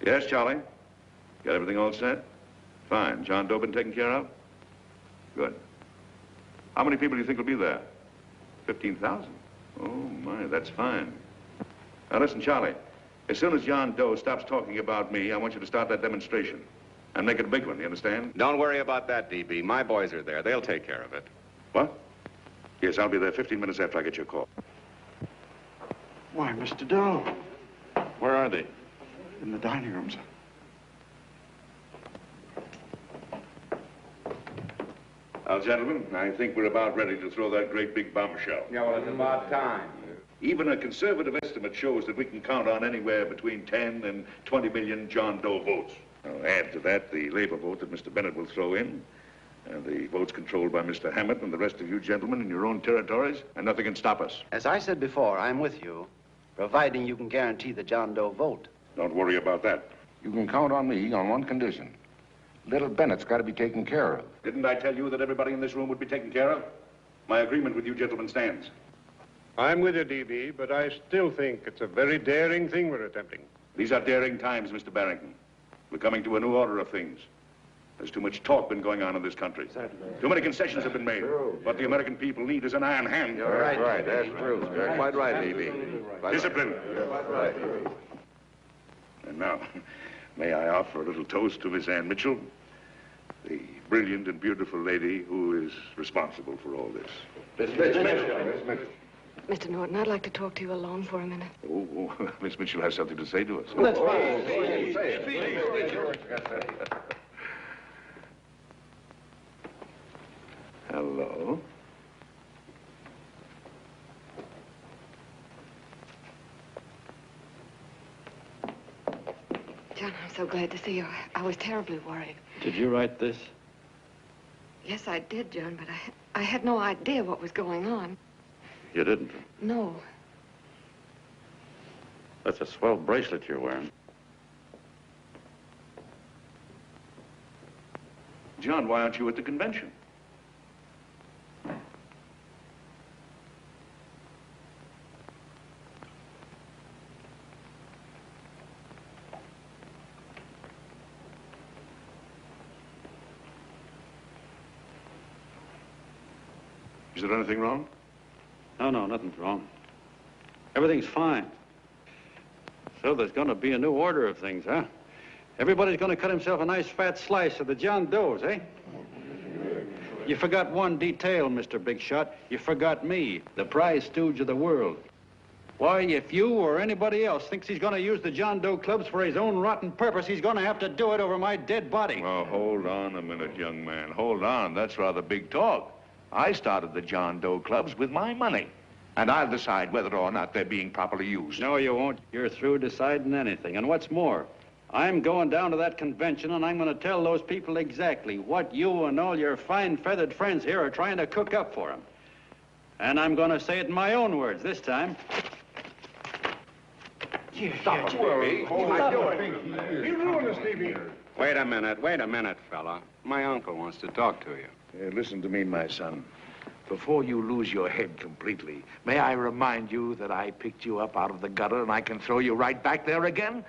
Yes, Charlie? Got everything all set? Fine. John Doe been taken care of? Good. How many people do you think will be there? 15,000? Oh, my, that's fine. Now, listen, Charlie. As soon as John Doe stops talking about me, I want you to start that demonstration. And make it a big one, you understand?
Don't worry about that, DB. My boys are there. They'll take care of it.
What? Yes, I'll be there 15 minutes after I get your call.
Why, Mr. Doe.
Where are they?
In the dining room, sir.
Now, gentlemen, I think we're about ready to throw that great big bombshell.
Yeah, well, it's about time.
Even a conservative estimate shows that we can count on anywhere between 10 and 20 million John Doe votes. Now, add to that the labor vote that Mr. Bennett will throw in, and the votes controlled by Mr. Hammett and the rest of you gentlemen in your own territories, and nothing can stop us.
As I said before, I'm with you, providing you can guarantee the John Doe vote.
Don't worry about that.
You can count on me on one condition. Little Bennett's got to be taken care of.
Didn't I tell you that everybody in this room would be taken care of? My agreement with you gentlemen stands.
I'm with you, DB, but I still think it's a very daring thing we're attempting.
These are daring times, Mr. Barrington. We're coming to a new order of things. There's too much talk been going on in this country. Too many concessions have been made. What the American people need is an iron hand.
You're right. That's true. You're quite right, DB.
Discipline.
Right.
And now, may I offer a little toast to Miss Ann Mitchell, the brilliant and beautiful lady who is responsible for all this.
Miss Mr. Norton, I'd like to talk to you alone for a minute.
Oh, Miss Mitchell has something to say to us.
That's
fine. Hello.
John, I'm so glad to see you. I was terribly worried.
Did you write this?
Yes, I did, John, but I had no idea what was going on.
You didn't?
No.
That's a swell bracelet you're wearing.
John, why aren't you at the convention? Is there anything wrong?
No, nothing's wrong. Everything's fine. So there's going to be a new order of things, huh? Everybody's going to cut himself a nice fat slice of the John Does, eh? You forgot one detail, Mr. Big Shot. You forgot me, the prize stooge of the world. Why, if you or anybody else thinks he's going to use the John Doe clubs for his own rotten purpose, he's going to have to do it over my dead body.
Oh, hold on a minute, young man. Hold on. That's rather big talk. I started the John Doe clubs with my money. And I'll decide whether or not they're being properly used.
No, you won't. You're through deciding anything. And what's more, I'm going down to that convention and I'm going to tell those people exactly what you and all your fine feathered friends here are trying to cook up for them. And I'm going to say it in my own words this time.
Stop him.
You ruined us, Stevie.
Wait a minute, fella. My uncle wants to talk to you.
Listen to me, my son. Before you lose your head completely, may I remind you that I picked you up out of the gutter and I can throw you right back there again?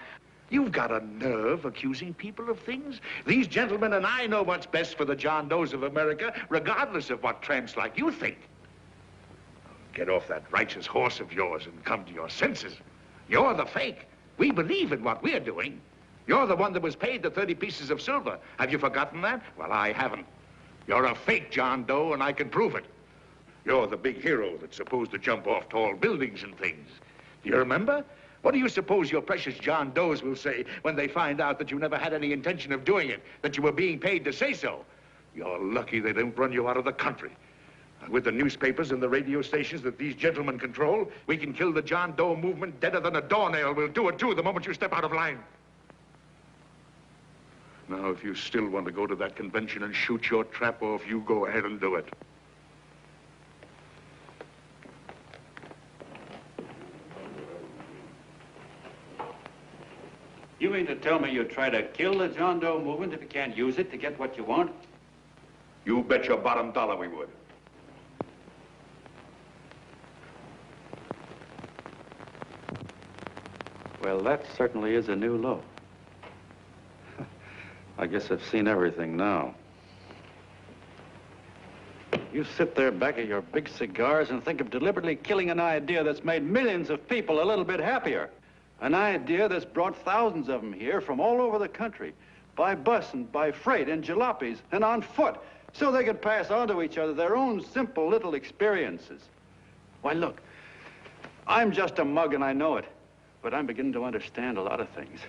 You've got a nerve accusing people of things. These gentlemen and I know what's best for the John Does of America, regardless of what tramps like you think. Get off that righteous horse of yours and come to your senses. You're the fake. We believe in what we're doing. You're the one that was paid the 30 pieces of silver. Have you forgotten that? Well, I haven't. You're a fake John Doe, and I can prove it. You're the big hero that's supposed to jump off tall buildings and things. Do you remember? What do you suppose your precious John Does will say when they find out that you never had any intention of doing it, that you were being paid to say so? You're lucky they don't run you out of the country. With the newspapers and the radio stations that these gentlemen control, we can kill the John Doe movement deader than a doornail. We'll do it, too, the moment you step out of line. Now, if you still want to go to that convention and shoot your trap off, you go ahead and do it.
You mean to tell me you try to kill the John Doe movement if you can't use it to get what you want?
You bet your bottom dollar we would.
Well, that certainly is a new low. I guess I've seen everything now. You sit there back of your big cigars and think of deliberately killing an idea that's made millions of people a little bit happier. An idea that's brought thousands of them here from all over the country, by bus and by freight and jalopies and on foot, so they could pass on to each other their own simple little experiences. Why, look, I'm just a mug and I know it, but I'm beginning to understand a lot of things.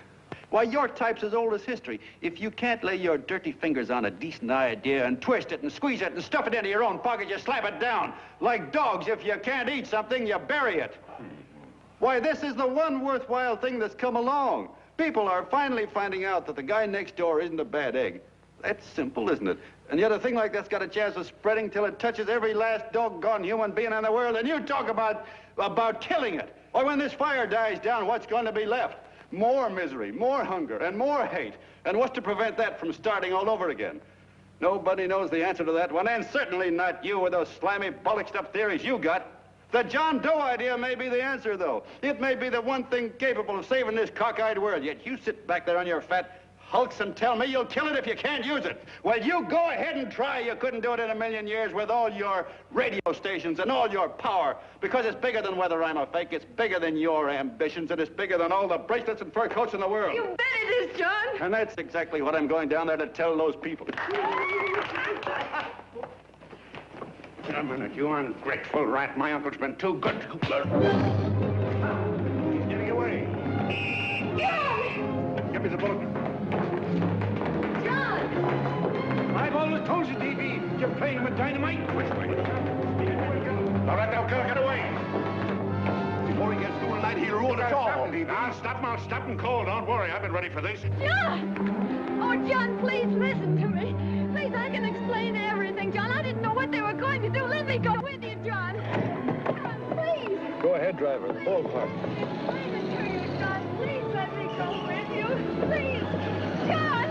Why, your type's as old as history. If you can't lay your dirty fingers on a decent idea and twist it and squeeze it and stuff it into your own pocket, you slap it down. Like dogs, if you can't eat something, you bury it. Why, this is the one worthwhile thing that's come along. People are finally finding out that the guy next door isn't a bad egg. That's simple, isn't it? And yet a thing like that's got a chance of spreading till it touches every last doggone human being in the world, and you talk about killing it. Why, when this fire dies down, what's going to be left? More misery, more hunger, and more hate. And what's to prevent that from starting all over again? Nobody knows the answer to that one, and certainly not you with those slimy, bollocksed up theories you got. The John Doe idea may be the answer, though. It may be the one thing capable of saving this cockeyed world, yet you sit back there on your fat,
hulks and tell me you'll kill it if you can't use it. Well, you go ahead and try. You couldn't do it in a million years with all your radio stations and all your power, because it's bigger than whether I'm a fake. It's bigger than your ambitions, and it's bigger than all the bracelets and fur coats in the world.
You bet it is, John.
And that's exactly what I'm going down there to tell those people.
Wait a minute, you ungrateful rat. My uncle's been too good to learn.
He's getting away. Give me the bulletin.
John!
I've always told you, D.B., you're playing with dynamite.
Which way? All right, now, get away. Before he gets through tonight, he'll ruin us all. I'll stop him cold. Don't worry, I've been ready for this.
John! Oh, John, please listen to me. Please, I can explain everything, John. I didn't know what they were going to do. Let me go with you, John. John, please.
Go ahead, driver. Ballpark.
Please, John. Please let me go with you. Please. John!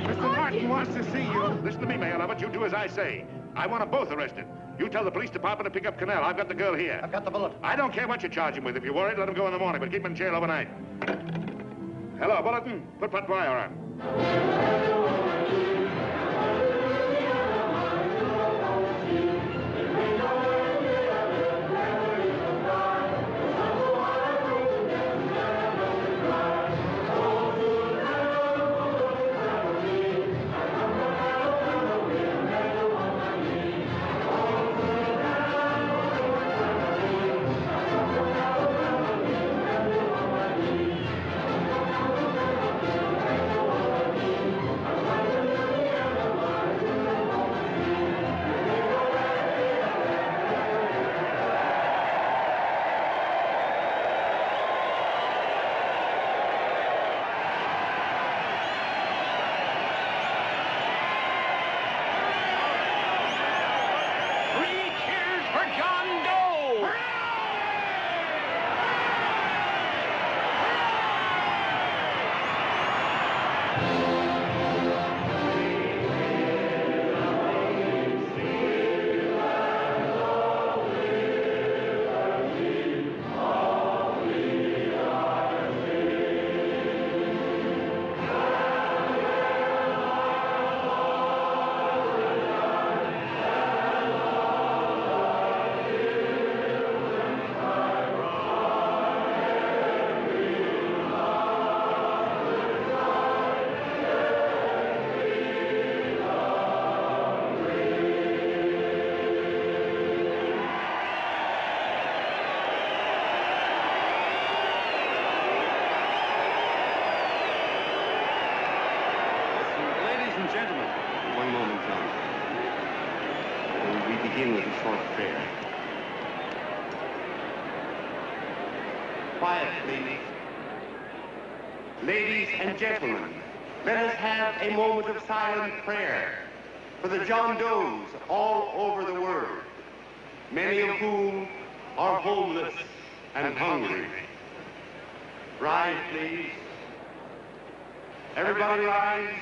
Mr. Martin wants to see you. Listen to me, Mayor Lovett. You do as I say. I want them both arrested. You tell the police department to pick up Cannell. I've got the girl here.
I've got the bullet.
I don't care what you charge him with. If you're worried, let him go in the morning, but keep him in jail overnight. Hello, Bulletin. Put Pat Wire on.
Quiet, please. Ladies and gentlemen, let us have a moment of silent prayer for the John Does all over the world, many of whom are homeless and hungry. Rise, please. Everybody rise.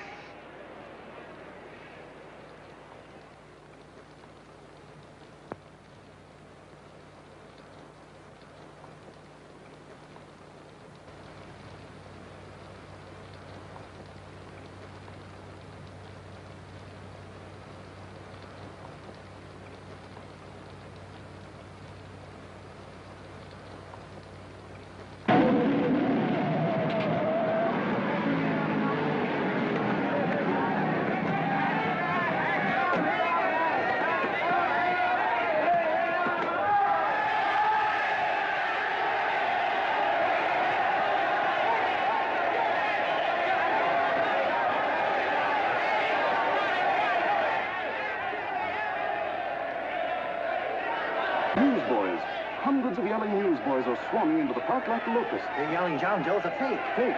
Newsboys. Hundreds of yelling newsboys are swarming into the park like locusts.
They're yelling John Doe's a fake.
Fake.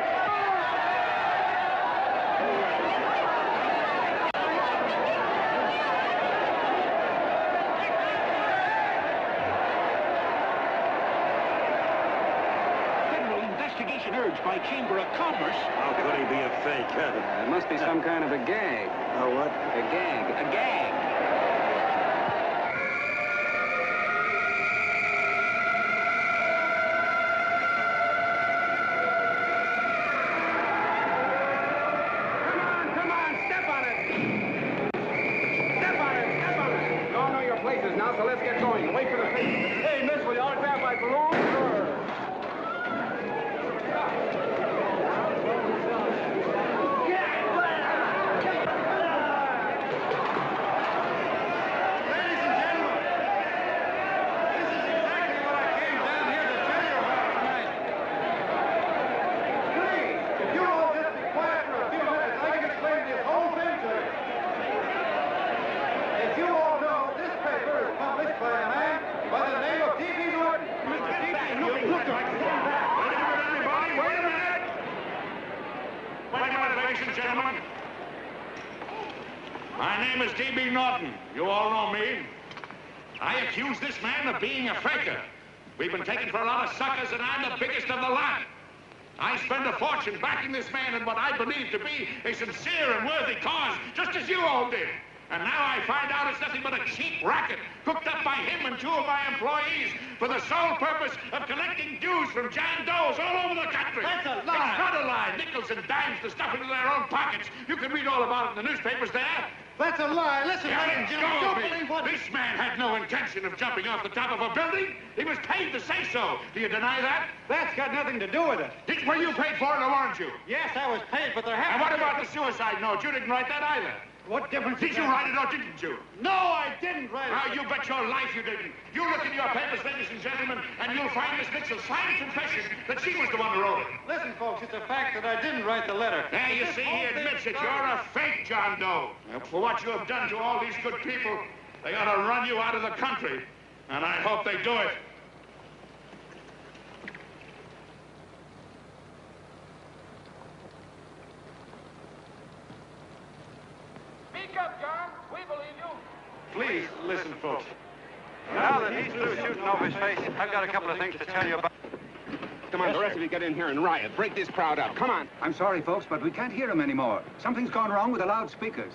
Federal investigation urged by Chamber of Commerce.
How could he be a fake?
It must be some kind of a gag.
Oh, what?
A gag.
A gag.
places now, so let's get going. Wait for the paper. Hey, miss, will you autograph my balloon? Sure.
Gentlemen, my name is D.B. Norton. You all know me. I accuse this man of being a faker. We've been taken for a lot of suckers, and I'm the biggest of the lot. I spend a fortune backing this man in what I believe to be a sincere and worthy cause, just as you all did. And now I find out it's nothing but a cheap racket cooked up by him and 2 of my employees for the sole purpose of collecting dues from John Does all over the country. That's a lie. It's not a lie. Nickels and dimes to stuff into their own pockets. You can read all about it in the newspapers there.
That's a lie. Listen,
Let
Jim,
go
don't
of me.
believe what...
This man had no intention of jumping off the top of a building. He was paid to say so. Do you deny that?
That's got nothing to do with it.
Were you paid for it or weren't you?
Yes, I was paid, but there
And
happened...
what about the suicide note? You didn't write that either.
What difference
Did you write it or didn't you?
No, I didn't write it.
Now, you bet your life you didn't. You look in your papers, ladies and gentlemen, and you'll find Miss Mitchell's signed confession that she was the one who wrote it.
Listen, folks, it's a fact that I didn't write the letter.
There, you see, he admits it. You're a fake John Doe. For what you have done to all these good people, they ought to run you out of the country. And I hope they do it.
Speak up, John. We believe you.
Please, listen, folks. Now that he's through shooting over his face, I've got a couple of things to tell you about.
Come on, the rest of you get in here and riot. Break this crowd up. Come on.
I'm sorry, folks, but we can't hear him anymore. Something's gone wrong with the loudspeakers.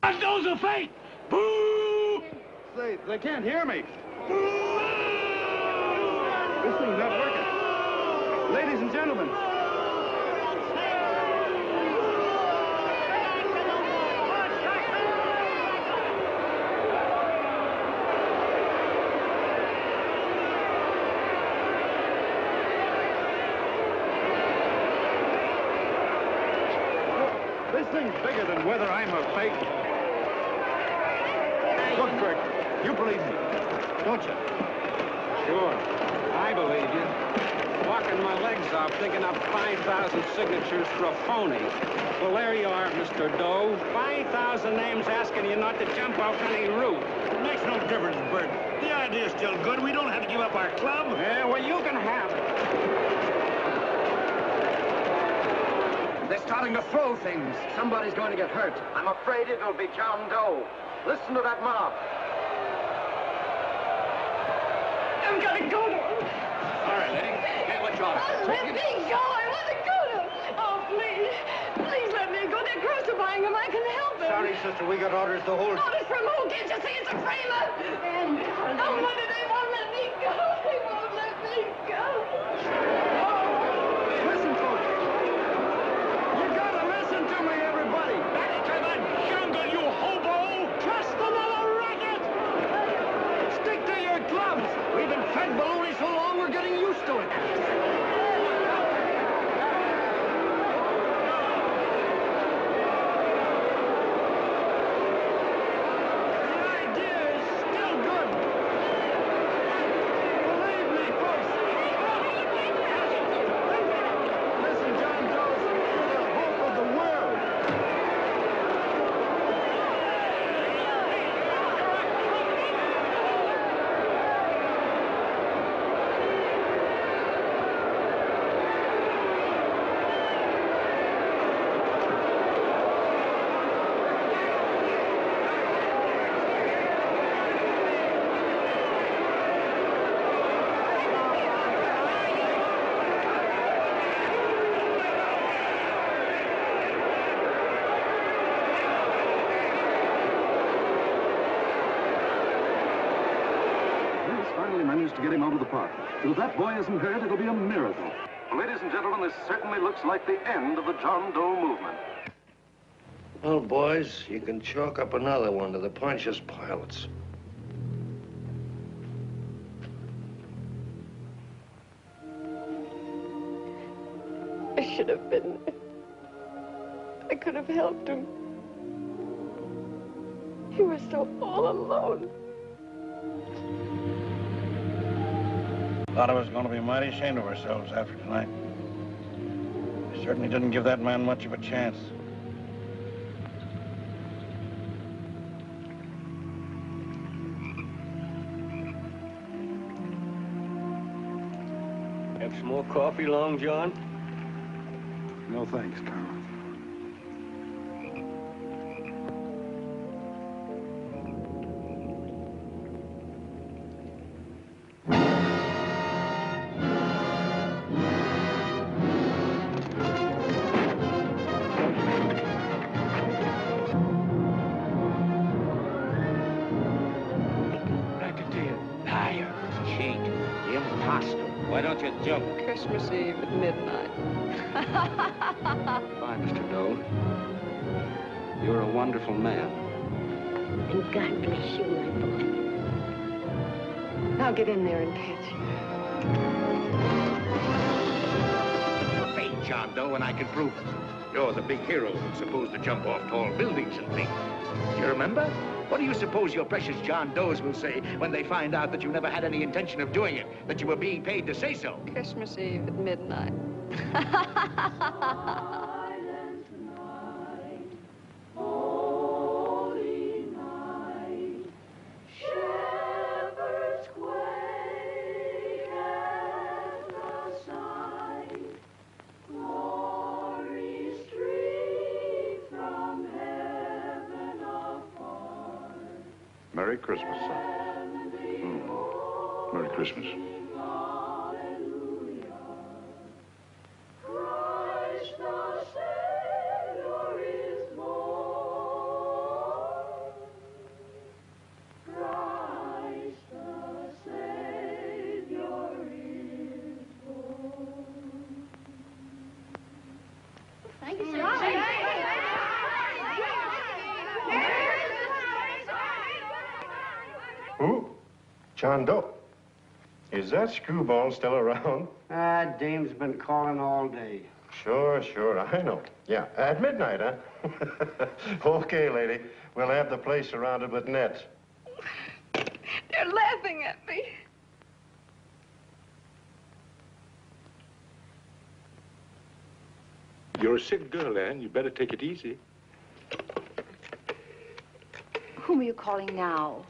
John Doe's a fake. Boo!
They can't hear me. This thing's not working. Ladies and gentlemen. This thing's bigger than whether I'm a fake. Look, Bert, you believe me, don't you?
Sure, I believe you. Walking my legs off, digging up 5,000 signatures for a phony. Well, there you are, Mr. Doe. 5,000 names asking you not to jump off any roof.
It makes no difference, Bert. The idea's still good. We don't have to give up our club.
Yeah, well, you can have it.
They're starting to throw things. Somebody's going to get hurt. I'm afraid it'll be John Doe. Listen to that mob.
I'm gonna go to him.
All right, lady. Hey, what's wrong?
Oh, let me go. I want to go to him. Oh, please. Please let me go. They're crucifying him. I can help him.
Sorry, sister. We got orders to hold...
Orders from who? Can't you see it's a framer? Oh, mother, they won't let me go. They won't let me go.
Listen, folks. You gotta listen to me, everybody.
Back to the jungle, you hobo!
Just another racket! Stick to your clubs. We've been fed baloney so long, we're getting used to it. The idea is still good. Believe me, folks. Listen, John Doe's the hope of the world.
He's finally managed to get him out of the park. If that boy isn't hurt, it'll be a miracle. Ladies and gentlemen, this certainly looks like the end of the John Doe movement.
Well, boys, you can chalk up another one to the Pontius pilots.
should have been there. I could have helped him. He was so all alone.
A lot of us are going to be mighty ashamed of ourselves after tonight. We certainly didn't give that man much of a chance.
Have some more coffee, Long John?
No thanks, Carl.
Liar, cheat, imposter. Why don't you jump?
Christmas Eve at midnight.
Bye, Mr. Doe. You're a wonderful man.
And God bless you, my boy. Now get in there and catch you.
Fake John Doe, and I can prove it. You're the big hero who's supposed to jump off tall buildings and things. Do you remember? What do you suppose your precious John Does will say when they find out that you never had any intention of doing it, that you were being paid to say so?
Christmas Eve at midnight.
Merry Christmas, son. Merry Christmas.
Thank you,
Who? John Doe. Is that screwball still around?
Dame's been calling all day.
Sure, I know. Yeah, at midnight, huh? Okay, lady. We'll have the place surrounded with nets.
They're laughing at me.
You're a sick girl, Anne. You better take it easy.
Whom are you calling now?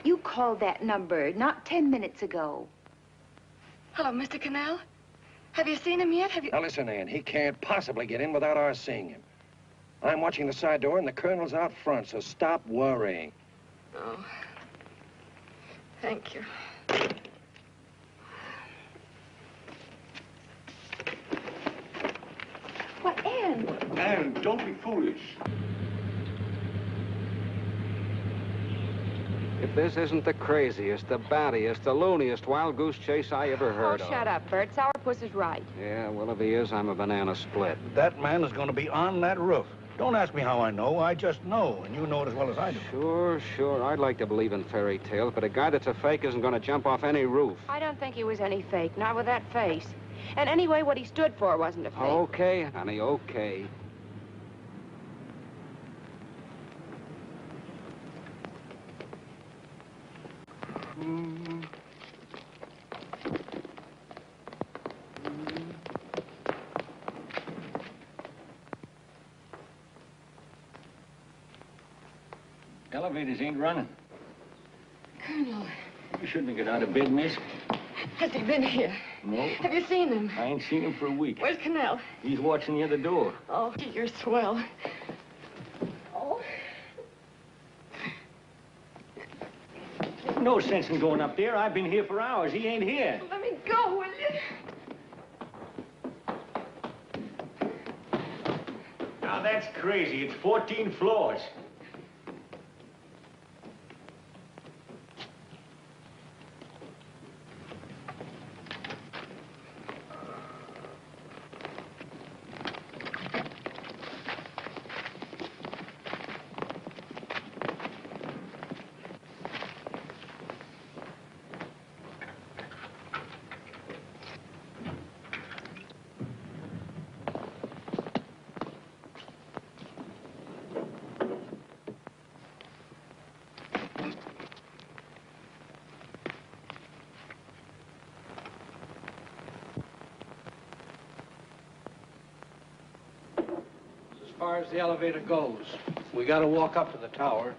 You called that number not 10 minutes ago.
Hello, Mr. Cannell. Have you seen him yet?
Now, listen, Ann, he can't possibly get in without our seeing him. I'm watching the side door, and the colonel's out front, so stop worrying.
Oh. Thank you.
What, Ann?
Anne, don't be foolish.
If this isn't the craziest, the battiest, the looniest wild goose chase I ever heard of.
Shut up, Bert. Sourpuss is right.
Yeah, well, if he is, I'm a banana split.
That man is going to be on that roof. Don't ask me how I know. I just know, and you know it as well as I do.
Sure. I'd like to believe in fairy tales, but a guy that's a fake isn't going to jump off any roof.
I don't think he was any fake, not with that face. And anyway, what he stood for wasn't a fake.
Okay, honey, okay.
Elevators ain't running.
Colonel,
You shouldn't have got out of bed, miss.
has he been here?
No.
Have you seen him?
I ain't seen him for a week.
Where's Cannell?
He's watching the other door.
Oh, you're swell. Oh.
No sense in going up there. I've been here for hours. He ain't here.
Let me go, will you?
Now, that's crazy. It's 14 floors.
far as the elevator goes. We gotta walk up to the tower.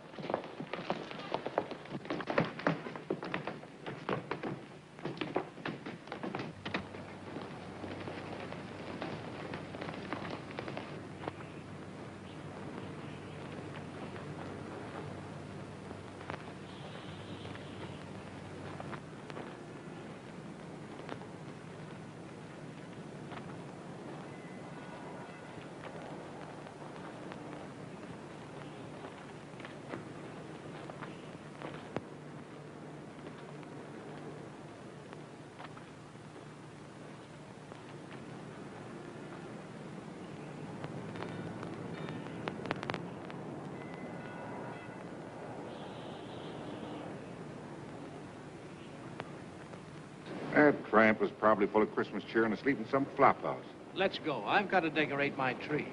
That tramp was probably full of Christmas cheer and asleep in some flop house.
Let's go. I've got to decorate my tree.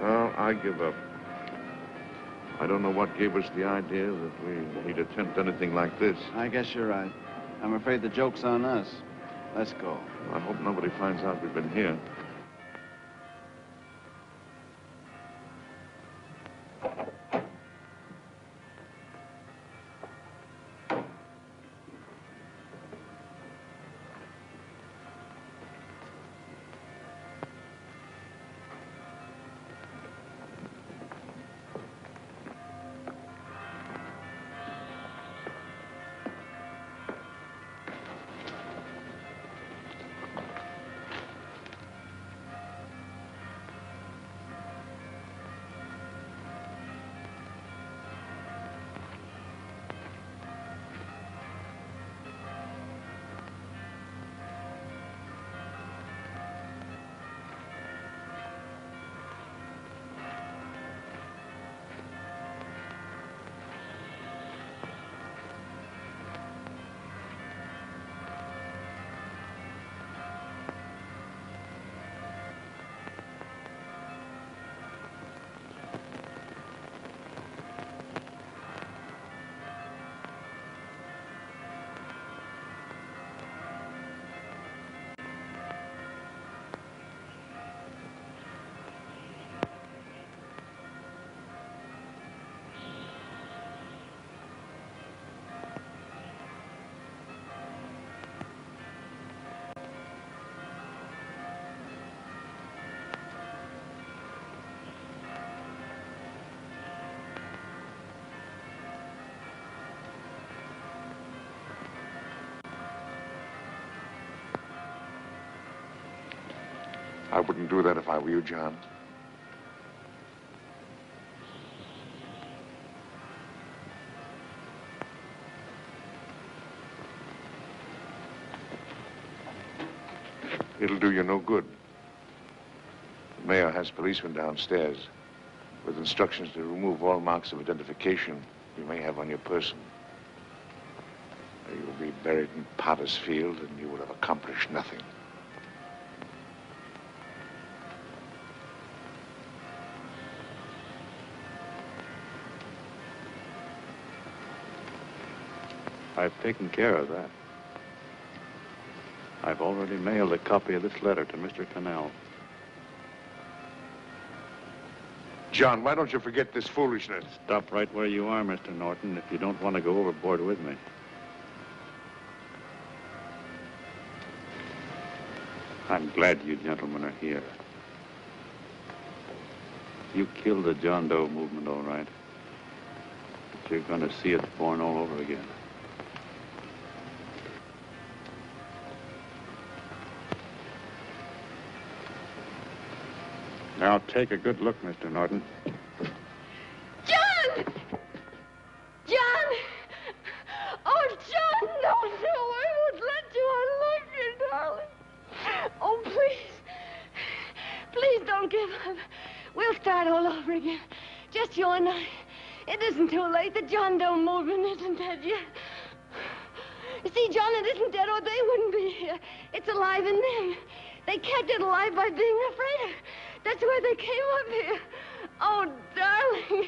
Well, I give up. I don't know what gave us the idea that we'd attempt anything like this.
I guess you're right. I'm afraid the joke's on us. Let's go.
I hope nobody finds out we've been here.
I wouldn't do that if I were you, John. It'll do you no good. The mayor has policemen downstairs with instructions to remove all marks of identification you may have on your person. You'll be buried in Potter's Field, and you will have accomplished nothing.
I've taken care of that. I've already mailed a copy of this letter to Mr. Cannell.
John, why don't you forget this foolishness?
Stop right where you are, Mr. Norton, if you don't want to go overboard with me. I'm glad you gentlemen are here. You killed the John Doe movement, all right. But you're going to see it born all over again. Now, take a good look, Mr. Norton.
John! John! Oh, John, no, I won't let you. I love you, darling. Oh, please. Please don't give up. We'll start all over again. Just you and I. It isn't too late. The John Doe movement isn't dead yet. You see, John, it isn't dead or they wouldn't be here. It's alive in them. They kept it alive by being afraid of. That's why they came up here. Oh, darling.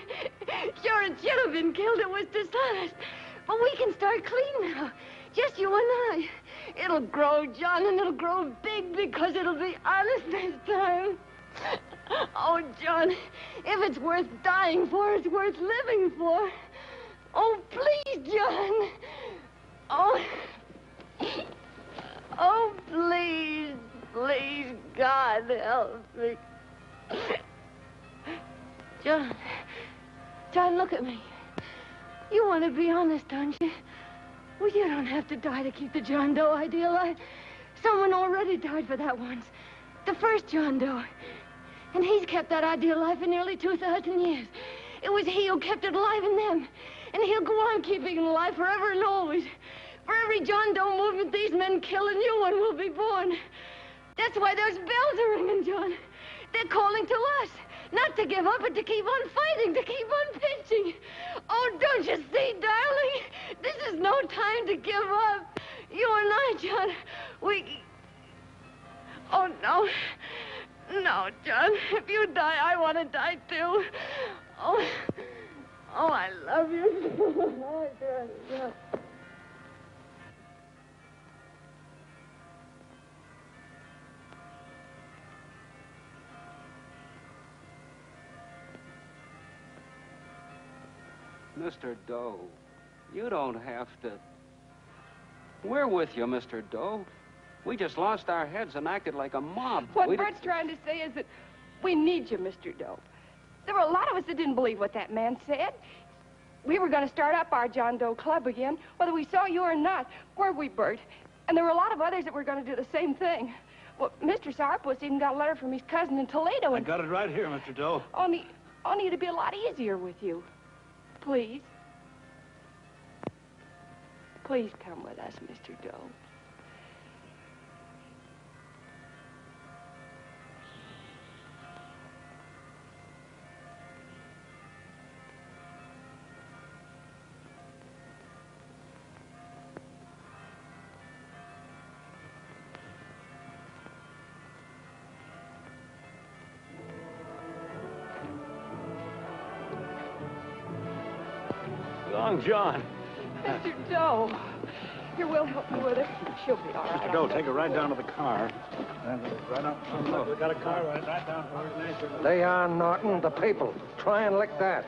Sure, it should have been killed. It was dishonest. But we can start clean now. Just you and I. It'll grow, John, and it'll grow big because it'll be honest this time. Oh, John, if it's worth dying for, it's worth living for. Oh, please, John. Oh. Oh, please, please, God, help me. John, look at me. You want to be honest, don't you? Well, you don't have to die to keep the John Doe idea alive. Someone already died for that once. The first John Doe. And he's kept that idea alive for nearly 2,000 years. It was he who kept it alive in them. And he'll go on keeping it alive forever and always. For every John Doe movement these men kill, a new one will be born. That's why those bells are ringing, John. They're calling to us. Not to give up, but to keep on fighting, to keep on pitching. Oh, don't you see, darling? This is no time to give up. You and I, John, we... Oh, no. No, John. If you die, I want to die, too. Oh, I love you. Oh, John.
Mr. Doe, you don't have to. We're with you, Mr. Doe. We just lost our heads and acted like a mob.
What Bert's trying to say is that we need you, Mr. Doe. There were a lot of us that didn't believe what that man said. We were going to start up our John Doe Club again, whether we saw you or not. Weren't we, Bert? And there were a lot of others that were going to do the same thing. Well, Mr. Sourpuss even got a letter from his cousin in Toledo.
I got it right here, Mr. Doe.
Only it'd be a lot easier with you. Please. Please come with us, Mr. Doe.
Long John.
Mr. Doe. Here, we'll help you with her. She'll be all right.
Mr. Doe, take her right down to the car. Right up. Look, we got a car right down.
Lay on, Norton. The people. Try and lick that.